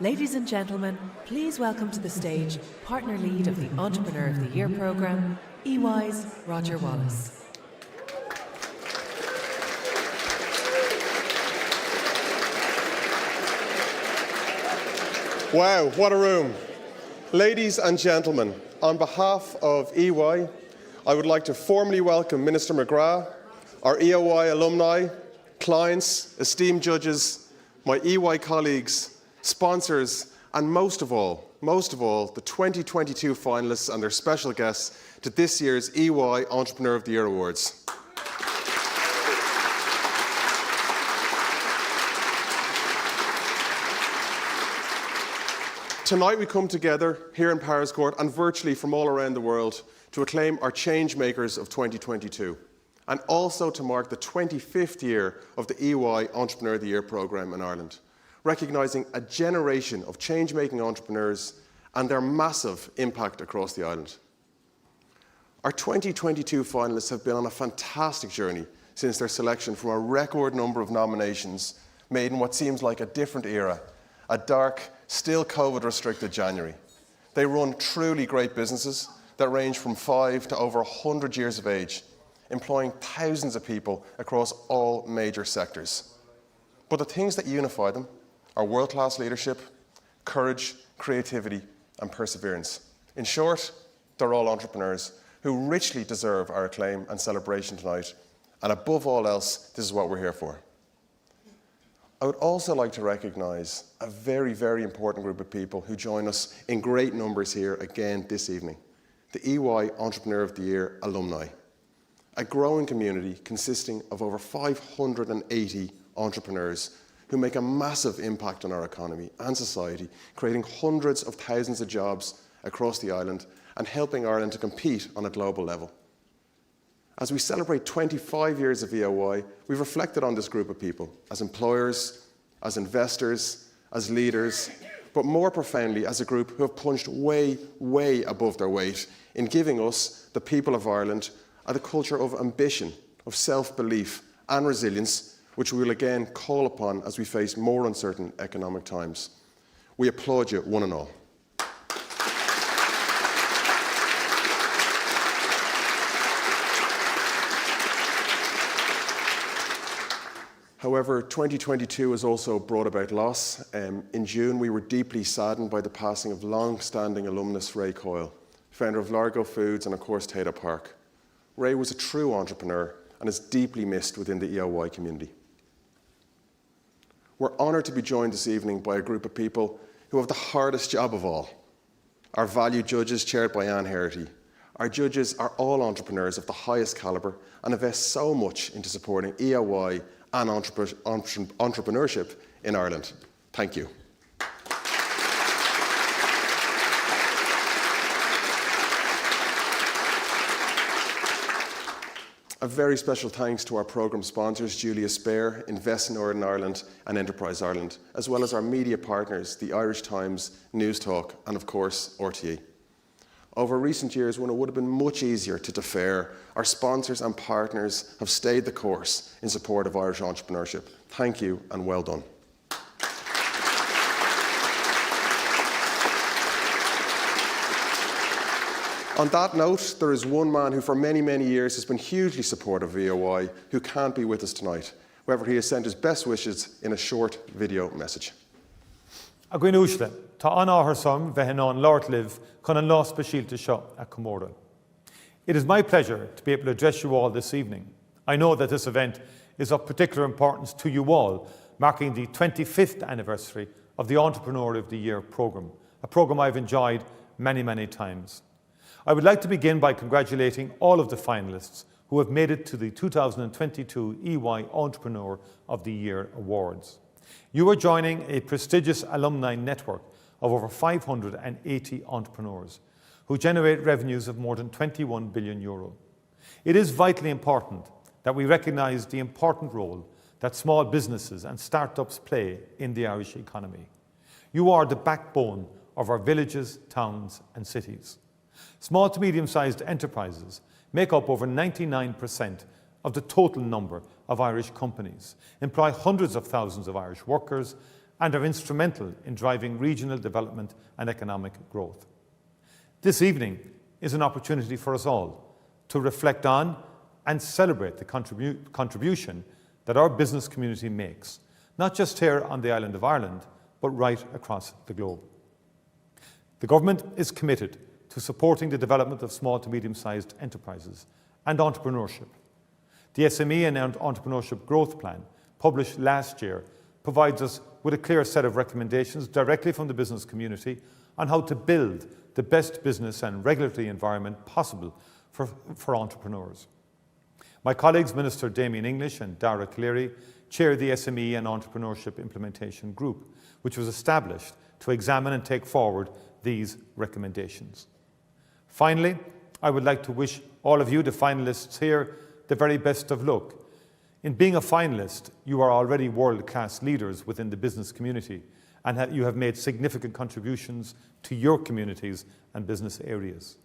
Ladies and gentlemen, please welcome to the stage Partner Lead of the Entrepreneur of the Year programme, EY's Roger Wallace. Wow, what a room. Ladies and gentlemen, on behalf of EY, I would like to formally welcome Minister McGrath, our EY alumni, clients, esteemed judges, my EY colleagues, sponsors, and most of all, the 2022 finalists and their special guests to this year's EY Entrepreneur of the Year Awards. Tonight we come together here in Paris Court and virtually from all around the world to acclaim our change makers of 2022 and also to mark the 25th year of the EY Entrepreneur of the Year programme in Ireland, recognising a generation of change-making entrepreneurs and their massive impact across the island. Our 2022 finalists have been on a fantastic journey since their selection from a record number of nominations made in what seems like a different era, a dark, still COVID-restricted January. They run truly great businesses that range from 5 to over 100 years of age, employing thousands of people across all major sectors. But the things that unify them are world-class leadership, courage, creativity, and perseverance. In short, they're all entrepreneurs who richly deserve our acclaim and celebration tonight. And above all else, this is what we're here for. I would also like to recognise a very, very important group of people who join us in great numbers here again this evening, the EY Entrepreneur of the Year alumni, a growing community consisting of over 580 entrepreneurs who make a massive impact on our economy and society, creating hundreds of thousands of jobs across the island and helping Ireland to compete on a global level. As we celebrate 25 years of EY, we've reflected on this group of people as employers, as investors, as leaders, but more profoundly as a group who have punched way, way above their weight in giving us, the people of Ireland, the culture of ambition, of self-belief and resilience, which we will again call upon as we face more uncertain economic times. We applaud you, one and all. However, 2022 has also brought about loss. In June, we were deeply saddened by the passing of long-standing alumnus Ray Coyle, founder of Largo Foods and, of course, Taylor Park. Ray was a true entrepreneur and is deeply missed within the EY community. We're honoured to be joined this evening by a group of people who have the hardest job of all. Our valued judges, chaired by Anne Herity. Our judges are all entrepreneurs of the highest calibre and invest so much into supporting EY and entrepreneurship in Ireland. Thank you. A very special thanks to our programme sponsors, Julius Baer, Invest in Northern Ireland and Enterprise Ireland, as well as our media partners, the Irish Times, News Talk, and of course, RTE. Over recent years, when it would have been much easier to defer, our sponsors and partners have stayed the course in support of Irish entrepreneurship. Thank you and well done. On that note, there is one man who for many, many years has been hugely supportive of EY who can't be with us tonight. However, he has sent his best wishes in a short video message. Agwin Ushla, tá an áthar som bheith an Lord live chun an lá speisialta seo a Comórda. It is my pleasure to be able to address you all this evening. I know that this event is of particular importance to you all, marking the 25th anniversary of the Entrepreneur of the Year programme, a programme I've enjoyed many, many times. I would like to begin by congratulating all of the finalists who have made it to the 2022 EY Entrepreneur of the Year Awards. You are joining a prestigious alumni network of over 580 entrepreneurs who generate revenues of more than €21 billion. It is vitally important that we recognise the important role that small businesses and startups play in the Irish economy. You are the backbone of our villages, towns and cities. Small to medium-sized enterprises make up over 99% of the total number of Irish companies, employ hundreds of thousands of Irish workers and are instrumental in driving regional development and economic growth. This evening is an opportunity for us all to reflect on and celebrate the contribution that our business community makes, not just here on the island of Ireland, but right across the globe. The government is committed to supporting the development of small to medium-sized enterprises and entrepreneurship. The SME and Entrepreneurship Growth Plan, published last year, provides us with a clear set of recommendations directly from the business community on how to build the best business and regulatory environment possible for entrepreneurs. My colleagues, Minister Damien English and Dara Cleary, chair the SME and Entrepreneurship Implementation Group, which was established to examine and take forward these recommendations. Finally, I would like to wish all of you, the finalists here, the very best of luck. In being a finalist, you are already world-class leaders within the business community, and you have made significant contributions to your communities and business areas.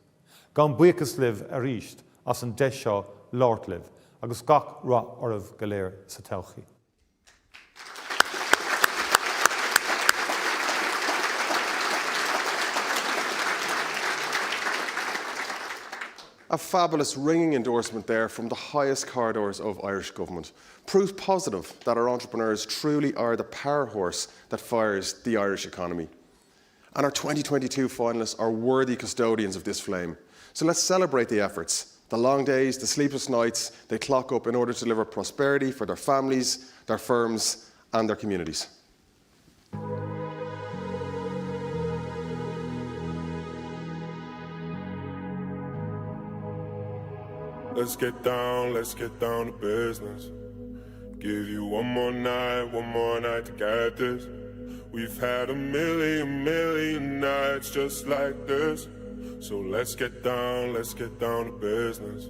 Gan buchas liv arisht as an deisio lort liv, agus gach ra orav galéir sa tauchi. A fabulous ringing endorsement there from the highest corridors of Irish government. Proof positive that our entrepreneurs truly are the power horse that fires the Irish economy. And our 2022 finalists are worthy custodians of this flame. So let's celebrate the efforts, the long days, the sleepless nights they clock up in order to deliver prosperity for their families, their firms, and their communities. Let's get down to business. Give you one more night to get this. We've had a million nights just like this. So let's get down to business.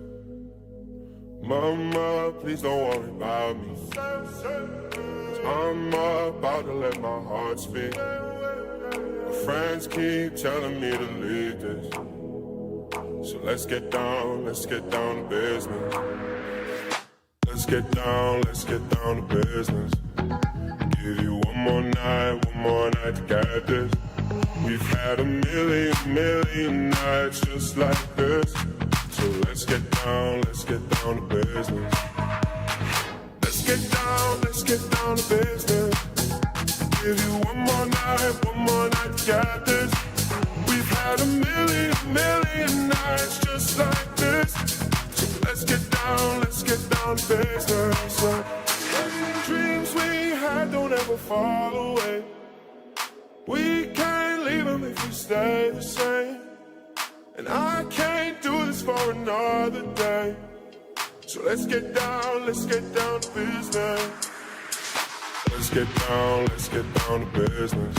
Mama, please don't worry about me. 'Cause I'm about to let my heart speak. My friends keep telling me to leave this. So let's get down to business. Let's get down to business. Give you one more night to get this. We've had a million nights just like this. So let's get down to business. Let's get down to business. Give you one more night to get this. We've had a million nights just like this. So let's get down to business. Dreams we had don't ever fall away. We can't leave them if we stay the same. And I can't do this for another day. So let's get down to business. Let's get down to business.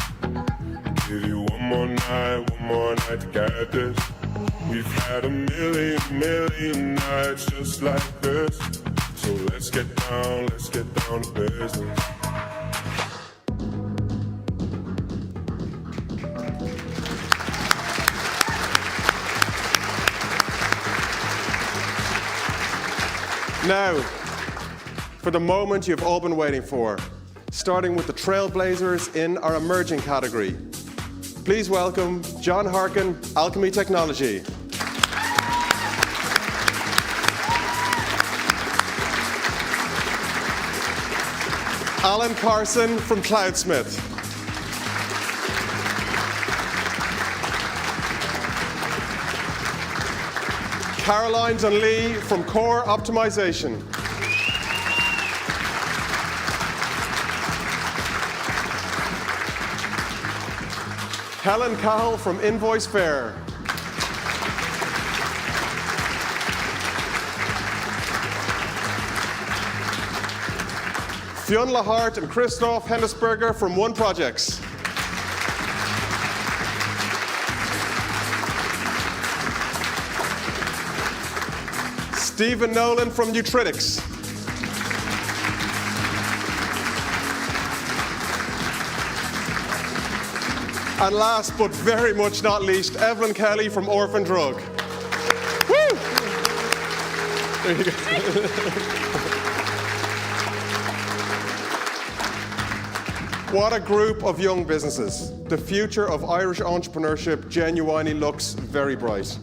Give you one more night to get this. We've had a million nights just like this. So let's get down to business. Now, for the moment you've all been waiting for, starting with the trailblazers in our emerging category. Please welcome John Harkin, Alchemy Technology. Alan Carson from Cloudsmith. Caroline Dunlea from Core Optimization. Helen Cahill from Invoice Fair. Fionn Lahart and Christoph Hennisberger from One Projects. Stephen Nolan from Nutritics. And last but very much not least, Evelyn Kelly from Orphan Drug. Woo! There you go. What a group of young businesses. The future of Irish entrepreneurship genuinely looks very bright.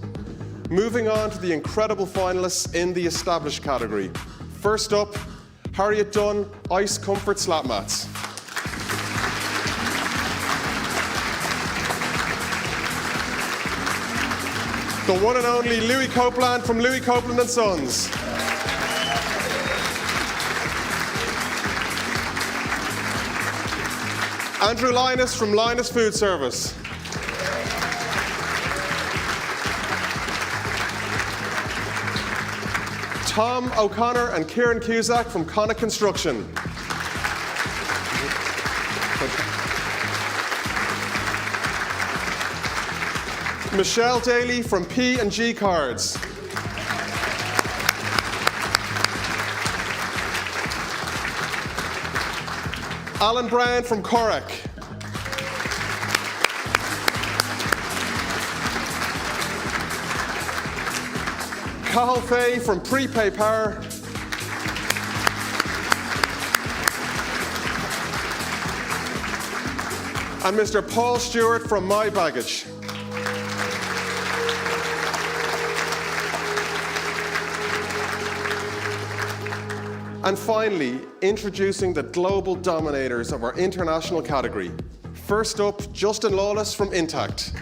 Moving on to the incredible finalists in the established category. First up, Harriet Dunn Ice Comfort Slap Mats. The one and only Louis Copeland from Louis Copeland & Sons. Andrew Linus from Linus Food Service. Tom O'Connor and Kieran Cusack from Connacht Construction. Michelle Daly from P&G Cards. Alan Brown from Corach. Cathal Fay from Prepay Power. And Mr. Paul Stewart from My Baggage. And finally, introducing the global dominators of our international category. First up, Justin Lawless from Intact.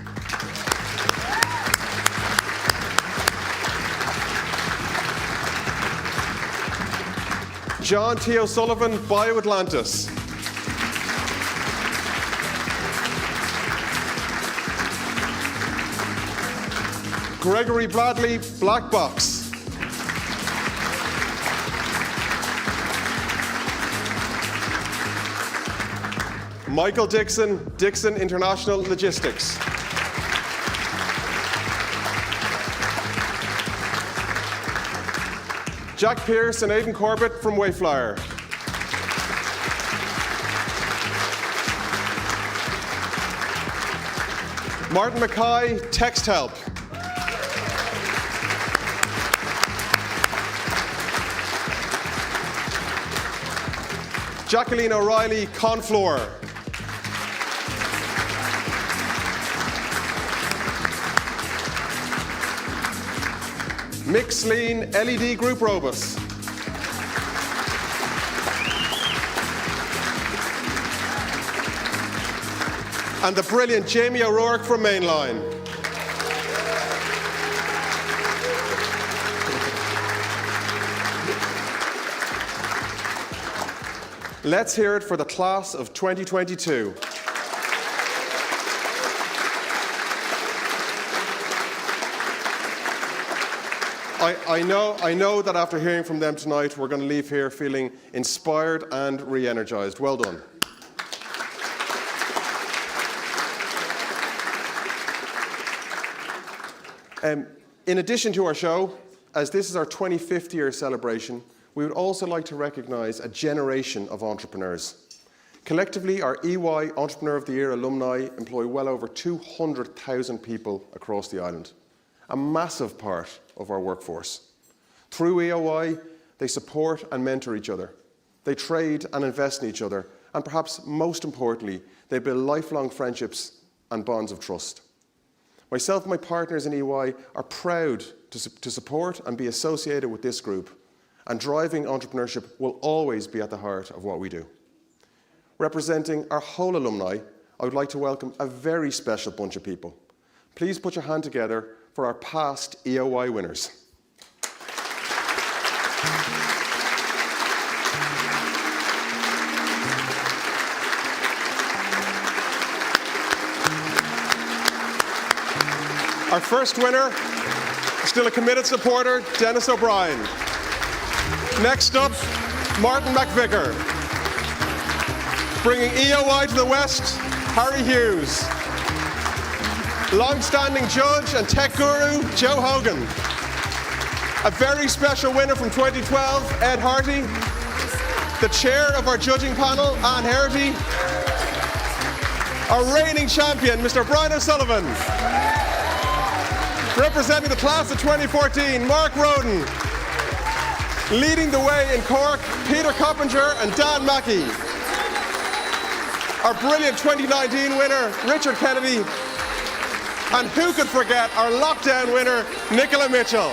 John T. O'Sullivan, BioAtlantis. Gregory Bradley, Black Box. Michael Dixon, Dixon International Logistics. Jack Pearce and Aidan Corbett from Wayflyer. Martin Mackay, Text Help. Jacqueline O'Reilly, Conflor. Mick Sleen, LED Group Robus. And the brilliant Jamie O'Rourke from Mainline. Let's hear it for the class of 2022. I know that after hearing from them tonight, we're going to leave here feeling inspired and re-energized. Well done. In addition to our show, as this is our 25th year celebration, we would also like to recognize a generation of entrepreneurs. Collectively, our EY Entrepreneur of the Year alumni employ well over 200,000 people across the island, a massive part of our workforce. Through EOI, they support and mentor each other. They trade and invest in each other, and perhaps most importantly, they build lifelong friendships and bonds of trust. Myself and my partners in EY are proud to support and be associated with this group, and driving entrepreneurship will always be at the heart of what we do. Representing our whole alumni, I would like to welcome a very special bunch of people. Please put your hand together for our past EOI winners. Our first winner, still a committed supporter, Dennis O'Brien. Next up, Martin McVicker. Bringing EOI to the West, Harry Hughes. Long-standing judge and tech guru, Joe Hogan. A very special winner from 2012, Ed Harty. The chair of our judging panel, Anne Herity. Our reigning champion, Mr. Brian O'Sullivan. Representing the class of 2014, Mark Roden. Leading the way in Cork, Peter Coppinger and Dan Mackey. our brilliant 2019 winner, Richard Kennedy. And who could forget our lockdown winner, Nicola Mitchell.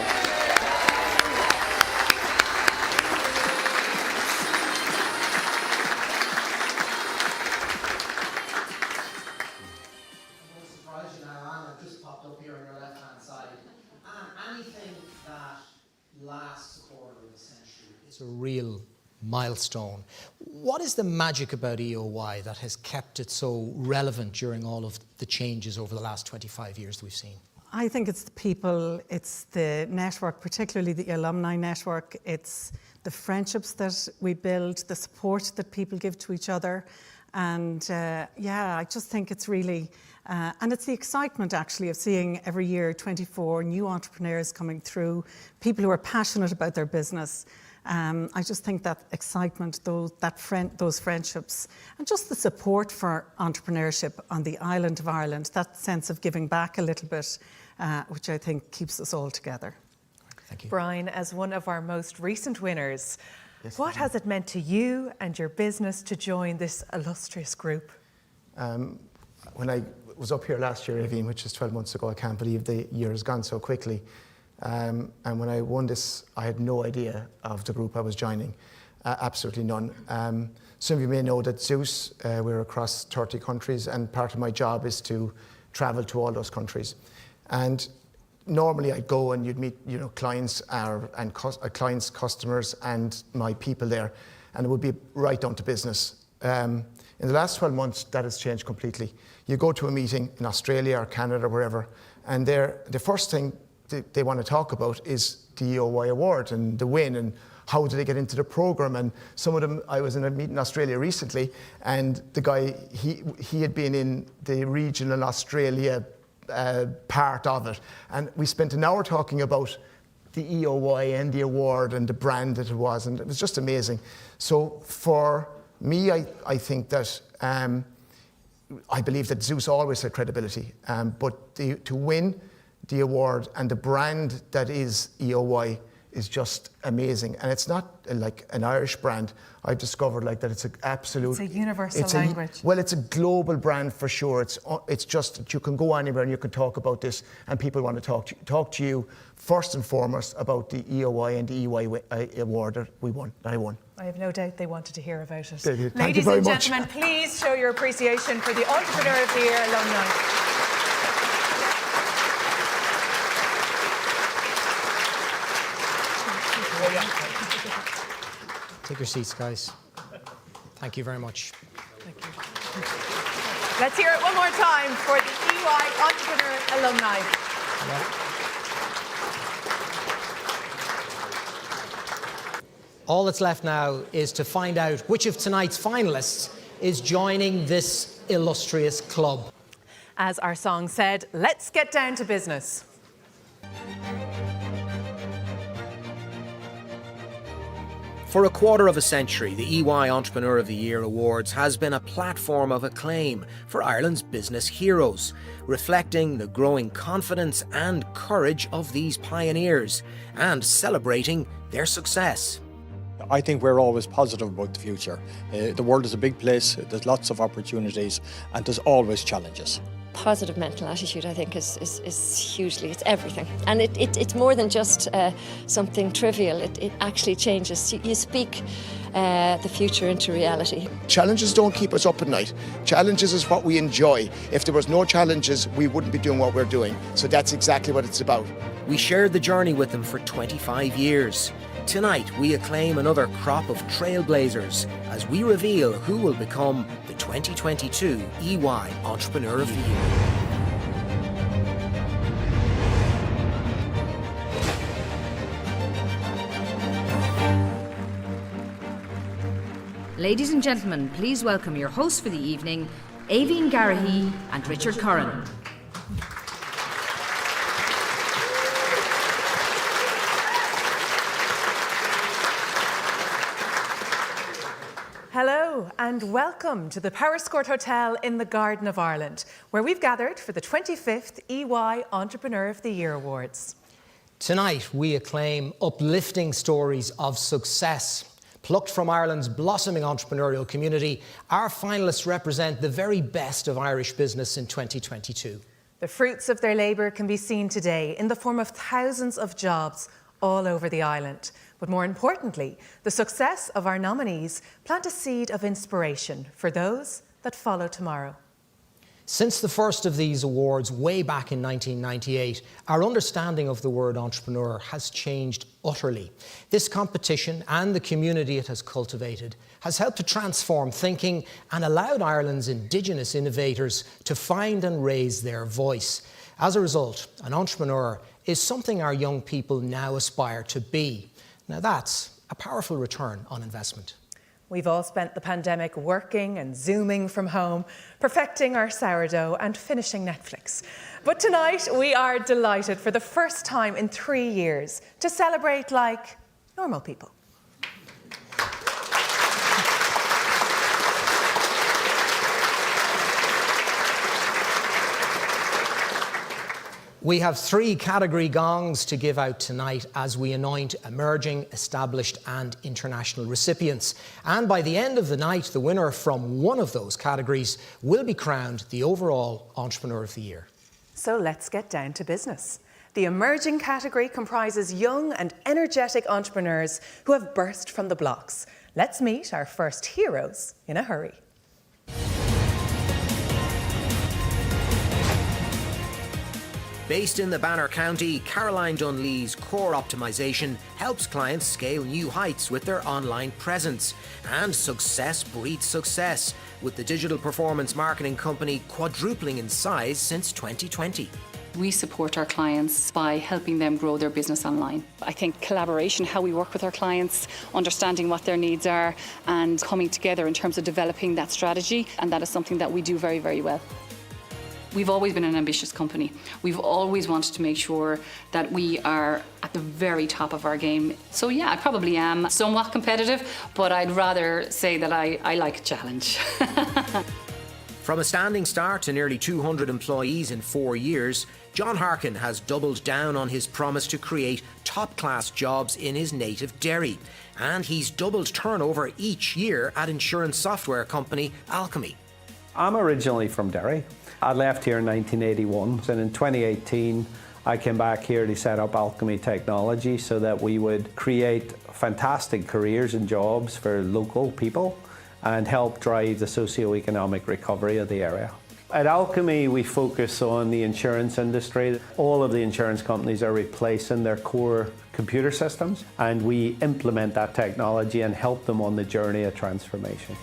A real milestone. What is the magic about EOY that has kept it so relevant during all of the changes over the last 25 years that we've seen? I think it's the people, it's the network, particularly the alumni network. It's the friendships that we build, the support that people give to each other. And I just think it's really, and it's the excitement actually of seeing every year 24 new entrepreneurs coming through, people who are passionate about their business. I just think that excitement, those friendships, and just the support for entrepreneurship on the island of Ireland, that sense of giving back a little bit, which I think keeps us all together. Thank you. Brian, as one of our most recent winners, what has it meant to you and your business to join this illustrious group? When I was up here last year, Aoibhinn, which is 12 months ago, I can't believe the year has gone so quickly. And when I won this, I had no idea of the group I was joining, absolutely none. Some of you may know that Zeus, we're across 30 countries, and part of my job is to travel to all those countries. And normally I'd go and you'd meet, clients, clients, customers, and my people there, and it would be right down to business. In the last 12 months, that has changed completely. You go to a meeting in Australia or Canada or wherever, and the first thing they want to talk about is the EOY award and the win and how did they get into the program. And some of them, I was in a meeting in Australia recently, and the guy, he had been in the regional Australia part of it, and we spent an hour talking about the EOY and the award and the brand that it was, and it was just amazing. So for me, I think that I believe that Zeus always had credibility, but to win the award and the brand that is EOY is just amazing. And it's not like an Irish brand. I've discovered that it's an absolute... It's a universal language. Well, it's a global brand for sure. It's just that you can go anywhere and you can talk about this, and people want to talk to you first and foremost about the EOY and the EY award that I won. I have no doubt they wanted to hear about it. Thank you Ladies very and much. gentlemen, please show your appreciation for the Entrepreneur of the Year alumni. Take your seats, guys. Thank you very much. Thank you. Let's hear it one more time for the EY Entrepreneur alumni. All that's left now is to find out which of tonight's finalists is joining this illustrious club. As our song said, let's get down to business. For a quarter of a century, the EY Entrepreneur of the Year Awards has been a platform of acclaim for Ireland's business heroes, reflecting the growing confidence and courage of these pioneers and celebrating their success. I think we're always positive about the future. The world is a big place, there's lots of opportunities, and there's always challenges. Positive mental attitude, I think, is hugely, it's everything. And it's more than just something trivial, it actually changes. You speak the future into reality. Challenges don't keep us up at night. Challenges is what we enjoy. If there was no challenges, we wouldn't be doing what we're doing. So that's exactly what it's about. We shared the journey with them for 25 years. Tonight, we acclaim another crop of trailblazers as we reveal who will become the 2022 EY Entrepreneur of the Year. Ladies and gentlemen, please welcome your hosts for the evening, Aoibhinn Garrahy and Richard Curran. Hello and welcome to the Powerscourt Hotel in the Garden of Ireland, where we've gathered for the 25th EY Entrepreneur of the Year Awards. Tonight, we acclaim uplifting stories of success, Plucked from Ireland's blossoming entrepreneurial community, our finalists represent the very best of Irish business in 2022. The fruits of their labour can be seen today in the form of thousands of jobs all over the island. But more importantly, the success of our nominees plant a seed of inspiration for those that follow tomorrow. Since the first of these awards way back in 1998, our understanding of the word entrepreneur has changed utterly. This competition and the community it has cultivated has helped to transform thinking and allowed Ireland's Indigenous innovators to find and raise their voice. As a result, an entrepreneur is something our young people now aspire to be. Now that's a powerful return on investment. We've all spent the pandemic working and Zooming from home, perfecting our sourdough and finishing Netflix. But tonight we are delighted for the first time in 3 years to celebrate like normal people. We have 3 category gongs to give out tonight as we anoint emerging, established and international recipients. And by the end of the night, the winner from one of those categories will be crowned the overall Entrepreneur of the Year. So let's get down to business. The emerging category comprises young and energetic entrepreneurs who have burst from the blocks. Let's meet our first heroes in a hurry. Based in the Banner County, Caroline Dunlea's core optimization helps clients scale new heights with their online presence. And success breeds success, with the digital performance marketing company quadrupling in size since 2020. We support our clients by helping them grow their business online. I think collaboration, how we work with our clients, understanding what their needs are and coming together in terms of developing that strategy, and that is something that we do very, very well. We've always been an ambitious company. We've always wanted to make sure that we are at the very top of our game. So yeah, I probably am somewhat competitive, but I'd rather say that I like a challenge. From a standing start to nearly 200 employees in 4 years, John Harkin has doubled down on his promise to create top-class jobs in his native Derry. And he's doubled turnover each year at insurance software company Alchemy. I'm originally from Derry. I left here in 1981, and in 2018 I came back here to set up Alchemy Technology so that we would create fantastic careers and jobs for local people and help drive the socio-economic recovery of the area. At Alchemy, we focus on the insurance industry. All of the insurance companies are replacing their core computer systems, and we implement that technology and help them on the journey of transformation.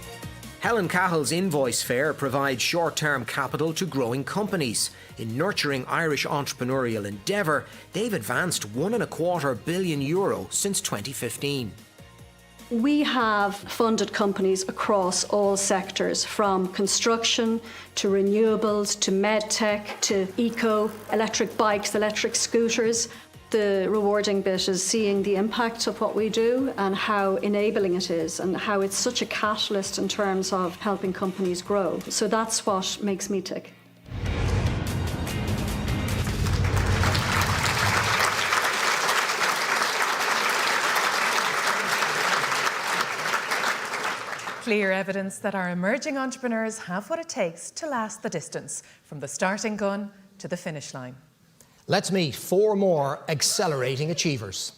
Helen Cahill's Invoice Fair provides short-term capital to growing companies. In nurturing Irish entrepreneurial endeavour, they've advanced €1.25 billion since 2015. We have funded companies across all sectors, from construction to renewables to medtech to eco, electric bikes, electric scooters. The rewarding bit is seeing the impact of what we do and how enabling it is and how it's such a catalyst in terms of helping companies grow. So that's what makes me tick. Clear evidence that our emerging entrepreneurs have what it takes to last the distance, from the starting gun to the finish line. Let's meet 4 more accelerating achievers.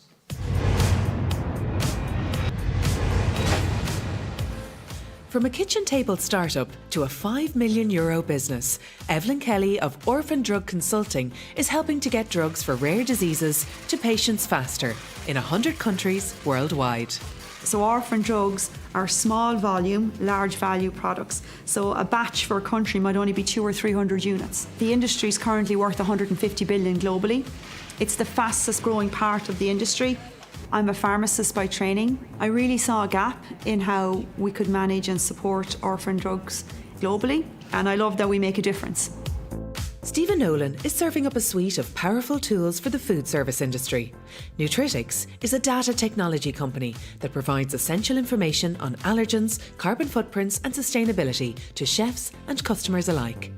From a kitchen table startup to a €5 million business, Evelyn Kelly of Orphan Drug Consulting is helping to get drugs for rare diseases to patients faster in 100 countries worldwide. So orphan drugs are small volume, large value products. So a batch for a country might only be 200 or 300 units. The industry is currently worth 150 billion globally. It's the fastest growing part of the industry. I'm a pharmacist by training. I really saw a gap in how we could manage and support orphan drugs globally, and I love that we make a difference. Stephen Nolan is serving up a suite of powerful tools for the food service industry. Nutritics is a data technology company that provides essential information on allergens, carbon footprints and sustainability to chefs and customers alike.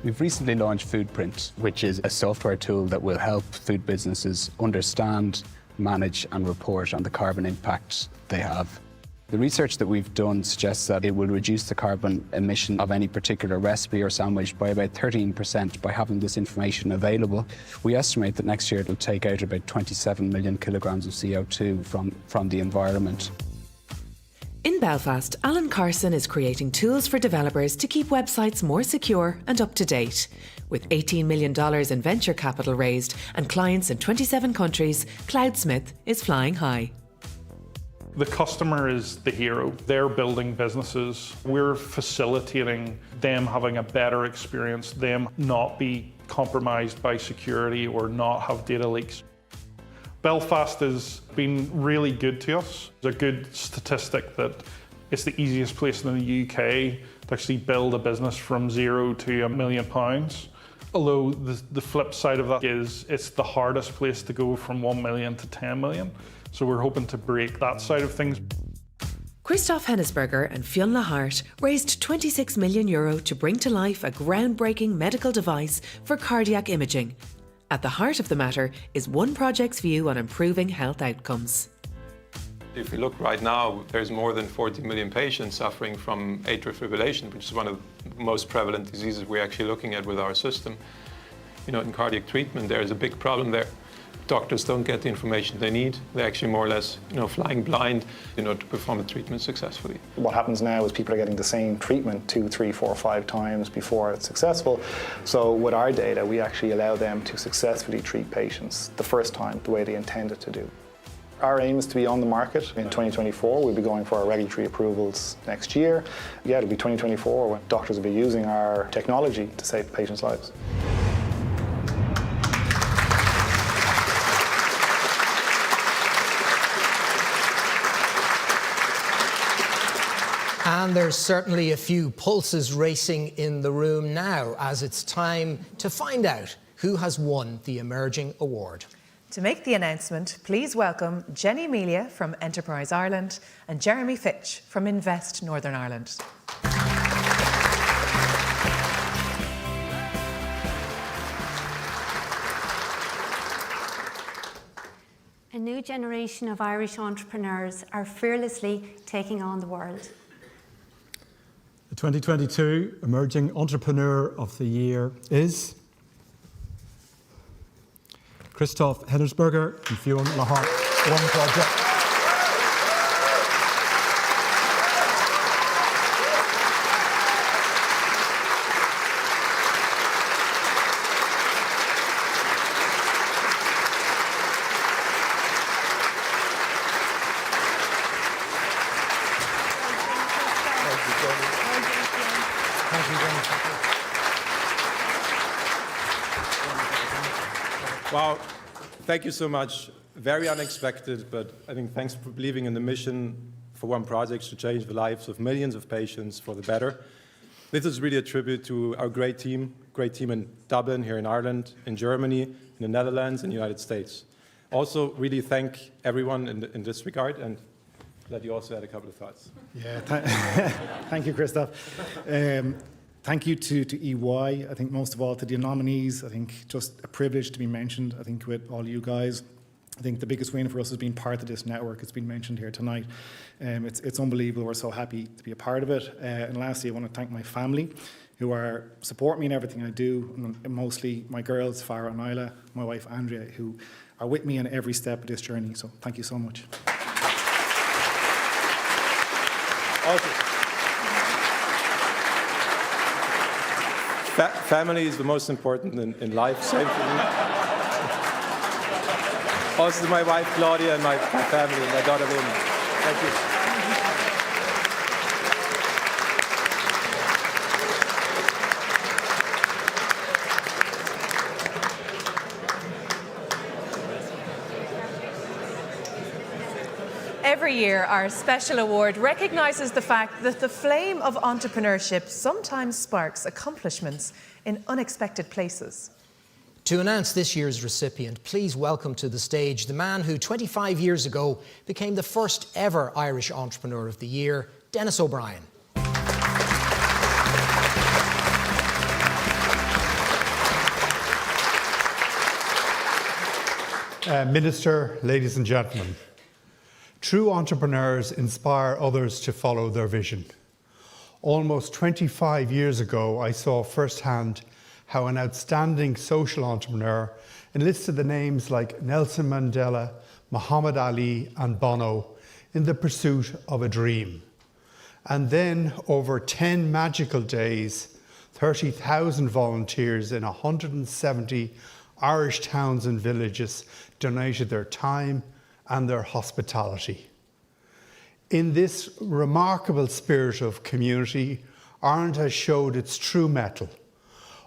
We've recently launched Foodprint, which is a software tool that will help food businesses understand manage and report on the carbon impact they have. The research that we've done suggests that it will reduce the carbon emission of any particular recipe or sandwich by about 13% by having this information available. We estimate that next year it'll take out about 27 million kilograms of CO2 from the environment. In Belfast, Alan Carson is creating tools for developers to keep websites more secure and up to date. With $18 million in venture capital raised and clients in 27 countries, Cloudsmith is flying high. The customer is the hero. They're building businesses. We're facilitating them having a better experience, them not be compromised by security or not have data leaks. Belfast has been really good to us. There's a good statistic that it's the easiest place in the UK to actually build a business from £0 to £1 million. Although the flip side of that is it's the hardest place to go from 1 million to 10 million. So we're hoping to break that side of things. Christoph Hennisberger and Fionn Lahart raised €26 million to bring to life a groundbreaking medical device for cardiac imaging. At the heart of the matter is one project's view on improving health outcomes. If we look right now, there's more than 40 million patients suffering from atrial fibrillation, which is one of the most prevalent diseases we're actually looking at with our system. In cardiac treatment, there's a big problem there. Doctors don't get the information they need. They're actually more or less, flying blind, to perform the treatment successfully. What happens now is people are getting the same treatment 2, 3, 4, 5 times before it's successful. So with our data, we actually allow them to successfully treat patients the first time, the way they intended to do. Our aim is to be on the market in 2024. We'll be going for our regulatory approvals next year. Yeah, it'll be 2024 when doctors will be using our technology to save patients' lives. And there's certainly a few pulses racing in the room now, as it's time to find out who has won the Emerging Award. To make the announcement, please welcome Jenny Amelia from Enterprise Ireland and Jeremy Fitch from Invest Northern Ireland. A new generation of Irish entrepreneurs are fearlessly taking on the world. The 2022 Emerging Entrepreneur of the Year is Christoph Hennisberger and Fionn Lahart. One project. Wow, thank you so much. Very unexpected, but I think thanks for believing in the mission for one project to change the lives of millions of patients for the better. This is really a tribute to our great team in Dublin, here in Ireland, in Germany, in the Netherlands, and the United States. Also, really thank everyone in this regard, and that you also had a couple of thoughts. Yeah, thank you, Christoph. Thank you to EY, I think most of all to the nominees. I think just a privilege to be mentioned, I think, with all you guys. I think the biggest win for us has been part of this network. It's been mentioned here tonight. It's unbelievable. We're so happy to be a part of it. And lastly, I want to thank my family who support me in everything I do, and mostly my girls, Farah and Isla, my wife, Andrea, who are with me in every step of this journey. So thank you so much. Also, family is the most important in life, same for me. Also to my wife, Claudia, and my family, and my daughter, Lynn. Thank you. Every year, our special award recognises the fact that the flame of entrepreneurship sometimes sparks accomplishments in unexpected places. To announce this year's recipient, please welcome to the stage the man who 25 years ago became the first ever Irish Entrepreneur of the Year, Dennis O'Brien. Minister, ladies and gentlemen, true entrepreneurs inspire others to follow their vision. Almost 25 years ago, I saw firsthand how an outstanding social entrepreneur enlisted the names like Nelson Mandela, Muhammad Ali and Bono in the pursuit of a dream. And then, over 10 magical days, 30,000 volunteers in 170 Irish towns and villages donated their time and their hospitality. In this remarkable spirit of community, Ireland has showed its true mettle,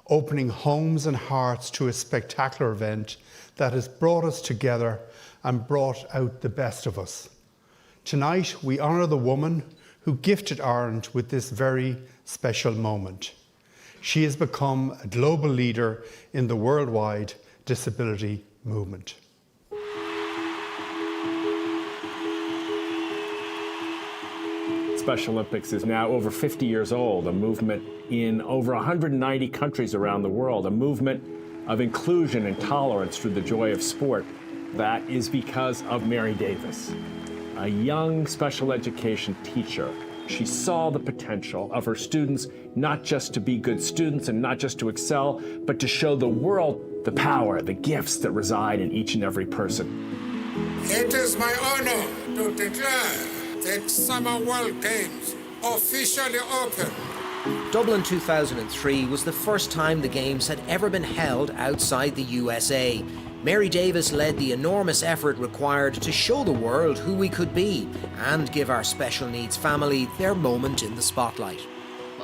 opening homes and hearts to a spectacular event that has brought us together and brought out the best of us. Tonight, we honour the woman who gifted Ireland with this very special moment. She has become a global leader in the worldwide disability movement. Special Olympics is now over 50 years old, a movement in over 190 countries around the world, a movement of inclusion and tolerance through the joy of sport. That is because of Mary Davis, a young special education teacher. She saw the potential of her students not just to be good students and not just to excel, but to show the world the power, the gifts that reside in each and every person. It is my honor to declare the Summer World Games officially open. Dublin 2003 was the first time the Games had ever been held outside the USA. Mary Davis led the enormous effort required to show the world who we could be and give our special needs family their moment in the spotlight.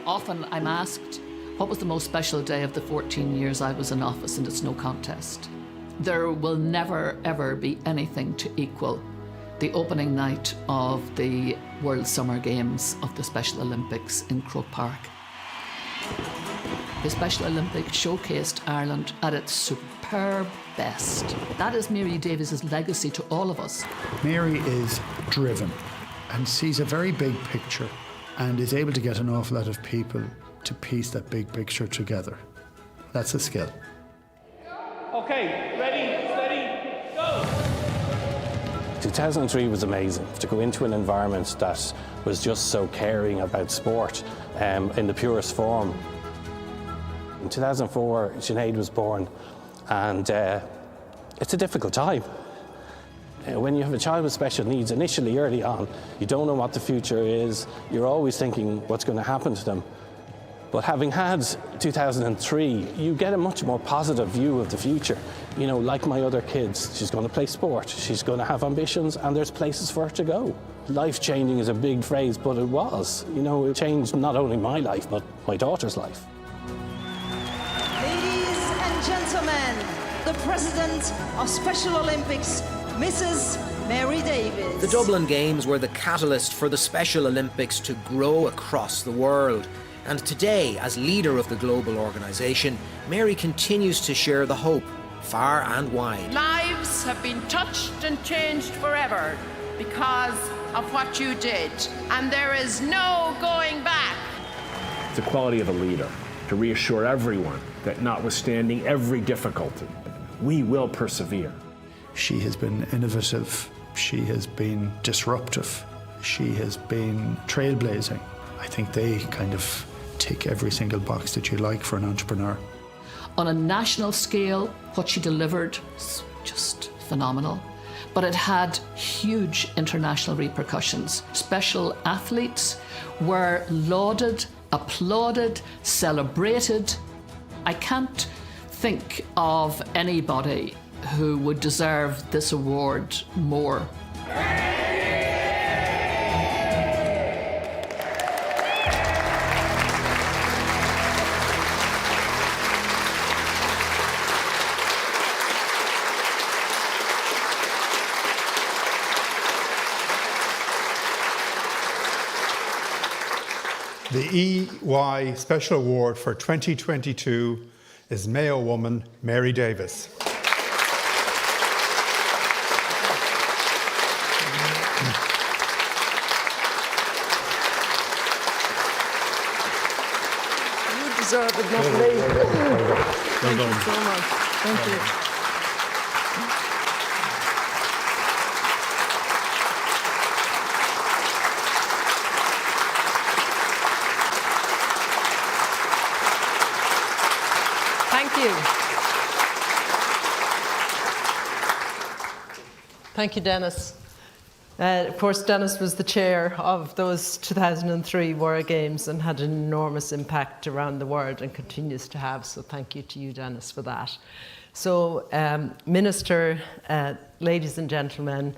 Often I'm asked, what was the most special day of the 14 years I was in office, and it's no contest. There will never, ever be anything to equal the opening night of the World Summer Games of the Special Olympics in Croke Park. The Special Olympics showcased Ireland at its superb best. That is Mary Davis's legacy to all of us. Mary is driven and sees a very big picture and is able to get an awful lot of people to piece that big picture together. That's a skill. Okay, ready, steady, go! 2003 was amazing. To go into an environment that was just so caring about sport in the purest form. In 2004, Sinead was born, and it's a difficult time. When you have a child with special needs, initially, early on, you don't know what the future is. You're always thinking what's going to happen to them. But having had 2003, you get a much more positive view of the future. You know, like my other kids, she's going to play sport, she's going to have ambitions, and there's places for her to go. Life-changing is a big phrase, but it was. You know, it changed not only my life, but my daughter's life. Ladies and gentlemen, the President of Special Olympics, Mrs. Mary Davis. The Dublin Games were the catalyst for the Special Olympics to grow across the world. And today, as leader of the global organisation, Mary continues to share the hope, far and wide. Lives have been touched and changed forever because of what you did, and there is no going back. It's the quality of a leader to reassure everyone that notwithstanding every difficulty, we will persevere. She has been innovative, she has been disruptive, she has been trailblazing. I think they kind of tick every single box that you like for an entrepreneur. On a national scale, what she delivered was just phenomenal. But it had huge international repercussions. Special athletes were lauded, applauded, celebrated. I can't think of anybody who would deserve this award more. The EY Special Award for 2022 is Mayo woman Mary Davis. You deserve it, not me. Thank you so much. Thank you. Thank you, Dennis. Of course, Dennis was the chair of those 2003 World Games and had an enormous impact around the world and continues to have. So thank you to you, Dennis, for that. So, Minister, ladies and gentlemen,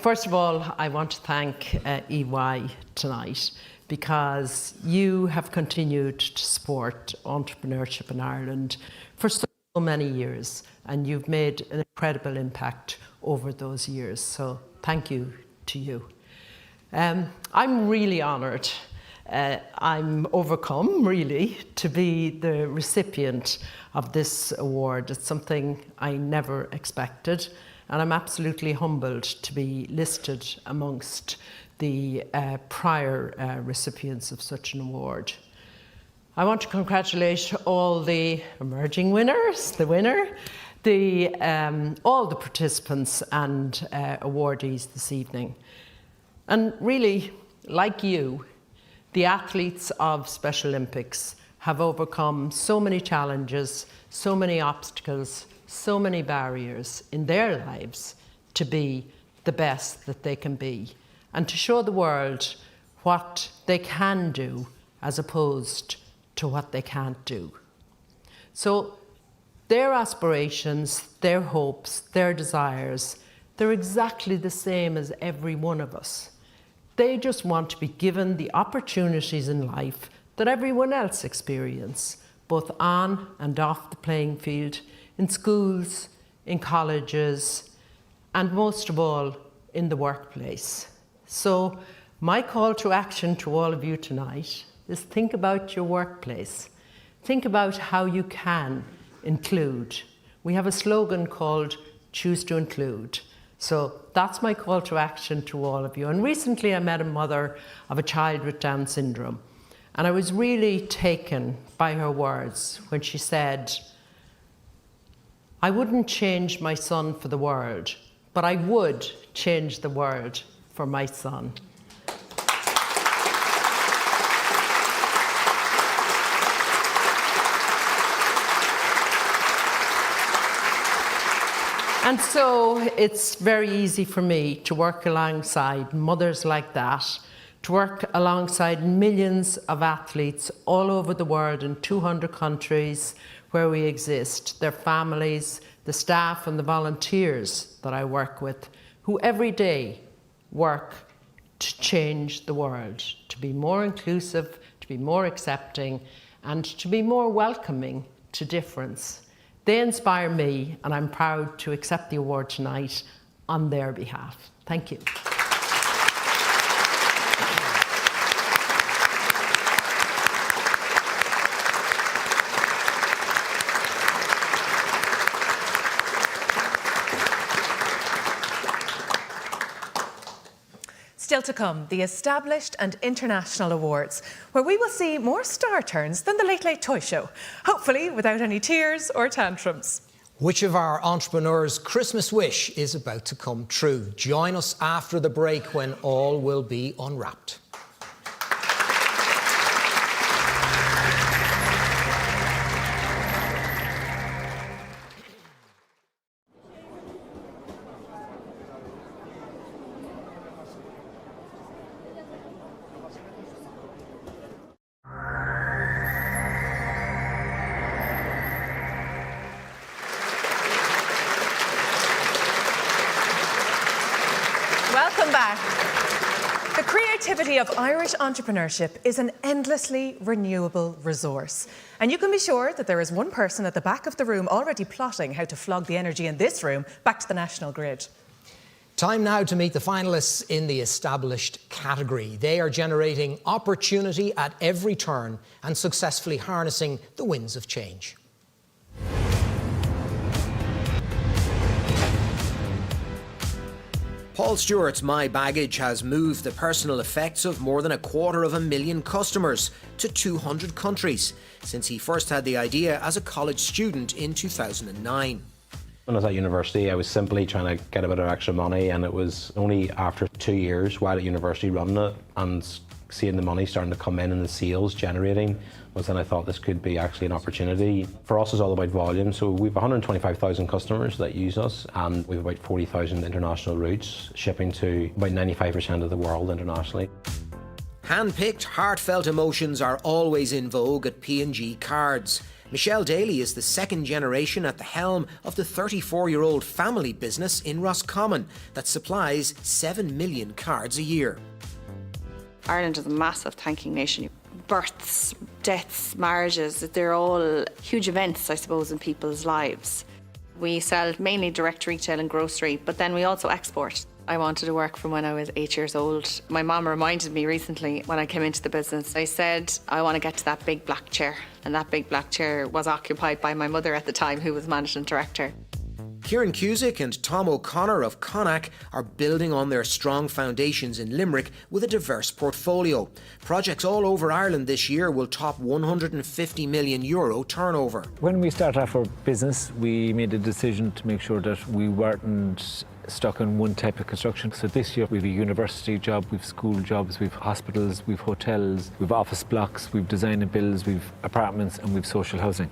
first of all, I want to thank EY tonight, because you have continued to support entrepreneurship in Ireland for so many years, and you've made an incredible impact over those years. So thank you to you. I'm really honoured. I'm overcome, really, to be the recipient of this award. It's something I never expected, and I'm absolutely humbled to be listed amongst the prior recipients of such an award. I want to congratulate all the emerging winners, the winner, all the participants and awardees this evening. And really, like you, the athletes of Special Olympics have overcome so many challenges, so many obstacles, so many barriers in their lives to be the best that they can be, and to show the world what they can do as opposed to what they can't do. So their aspirations, their hopes, their desires, they're exactly the same as every one of us. They just want to be given the opportunities in life that everyone else experiences, both on and off the playing field, in schools, in colleges, and most of all, in the workplace. So my call to action to all of you tonight is think about your workplace. Think about how you can include. We have a slogan called Choose to Include. So that's my call to action to all of you. And recently I met a mother of a child with Down syndrome, and I was really taken by her words when she said, "I wouldn't change my son for the world, but I would change the world for my son." And so it's very easy for me to work alongside mothers like that, to work alongside millions of athletes all over the world in 200 countries where we exist, their families, the staff and the volunteers that I work with, who every day work to change the world, to be more inclusive, to be more accepting, and to be more welcoming to difference. They inspire me, and I'm proud to accept the award tonight on their behalf. Thank you. Still to come, the established and international awards, where we will see more star turns than the Late Late Toy Show, hopefully without any tears or tantrums. Which of our entrepreneurs' Christmas wish is about to come true? Join us after the break when all will be unwrapped. Welcome back. The creativity of Irish entrepreneurship is an endlessly renewable resource. And you can be sure that there is one person at the back of the room already plotting how to flog the energy in this room back to the national grid. Time now to meet the finalists in the established category. They are generating opportunity at every turn and successfully harnessing the winds of change. Paul Stewart's My Baggage has moved the personal effects of more than 250,000 customers to 200 countries since he first had the idea as a college student in 2009. When I was at university, I was simply trying to get a bit of extra money, and it was only after 2 years while at university running it and Seeing the money starting to come in and the sales generating was then I thought this could be actually an opportunity. For us, it's all about volume. So we've 125,000 customers that use us, and we've about 40,000 international routes, shipping to about 95% of the world internationally. Hand-picked, heartfelt emotions are always in vogue at P&G Cards. Michelle Daly is the second generation at the helm of the 34-year-old family business in Roscommon that supplies 7 million cards a year. Ireland is a massive thanking nation. Births, deaths, marriages, they're all huge events, I suppose, in people's lives. We sell mainly direct retail and grocery, but then we also export. I wanted to work from when I was 8 years old. My mum reminded me recently when I came into the business, I said, I want to get to that big black chair. And that big black chair was occupied by my mother at the time, who was managing director. Kieran Cusick and Tom O'Connor of Connacht are building on their strong foundations in Limerick with a diverse portfolio. Projects all over Ireland this year will top €150 million turnover. When we started off our business, we made a decision to make sure that we weren't stuck in one type of construction. So this year we've a university job, we've school jobs, we've hospitals, we've hotels, we've office blocks, we've design and builds, we've apartments, and we've social housing.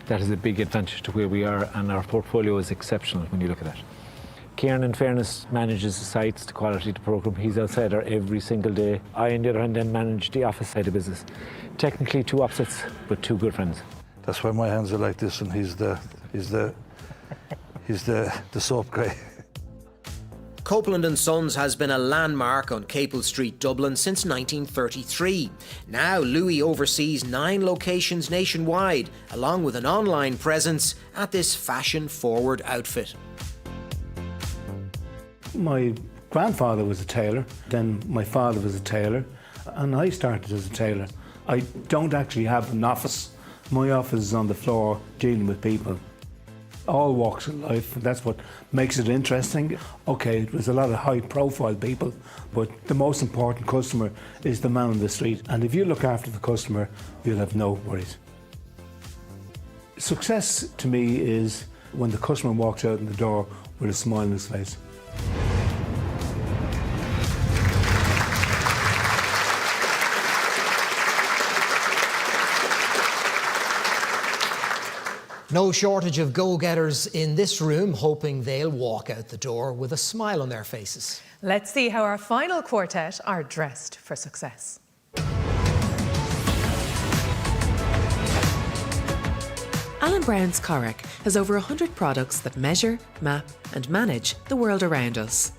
That is a big advantage to where we are, and our portfolio is exceptional when you look at that. Kieran, in fairness, manages the sites, the quality of the programme. He's outside there every single day. I, on the other hand, then manage the office side of business. Technically two opposites, but two good friends. That's why my hands are like this, and he's the soap guy. Copeland & Sons has been a landmark on Capel Street, Dublin since 1933. Now Louis oversees 9 locations nationwide, along with an online presence at this fashion-forward outfit. My grandfather was a tailor, then my father was a tailor, and I started as a tailor. I don't actually have an office. My office is on the floor dealing with people. All walks of life, and that's what makes it interesting. Okay, it was a lot of high-profile people, but the most important customer is the man on the street. And if you look after the customer, you'll have no worries. Success to me is when the customer walks out in the door with a smile on his face. No shortage of go-getters in this room hoping they'll walk out the door with a smile on their faces. Let's see how our final quartet are dressed for success. Allen Brown's Corach has over 100 products that measure, map and manage the world around us.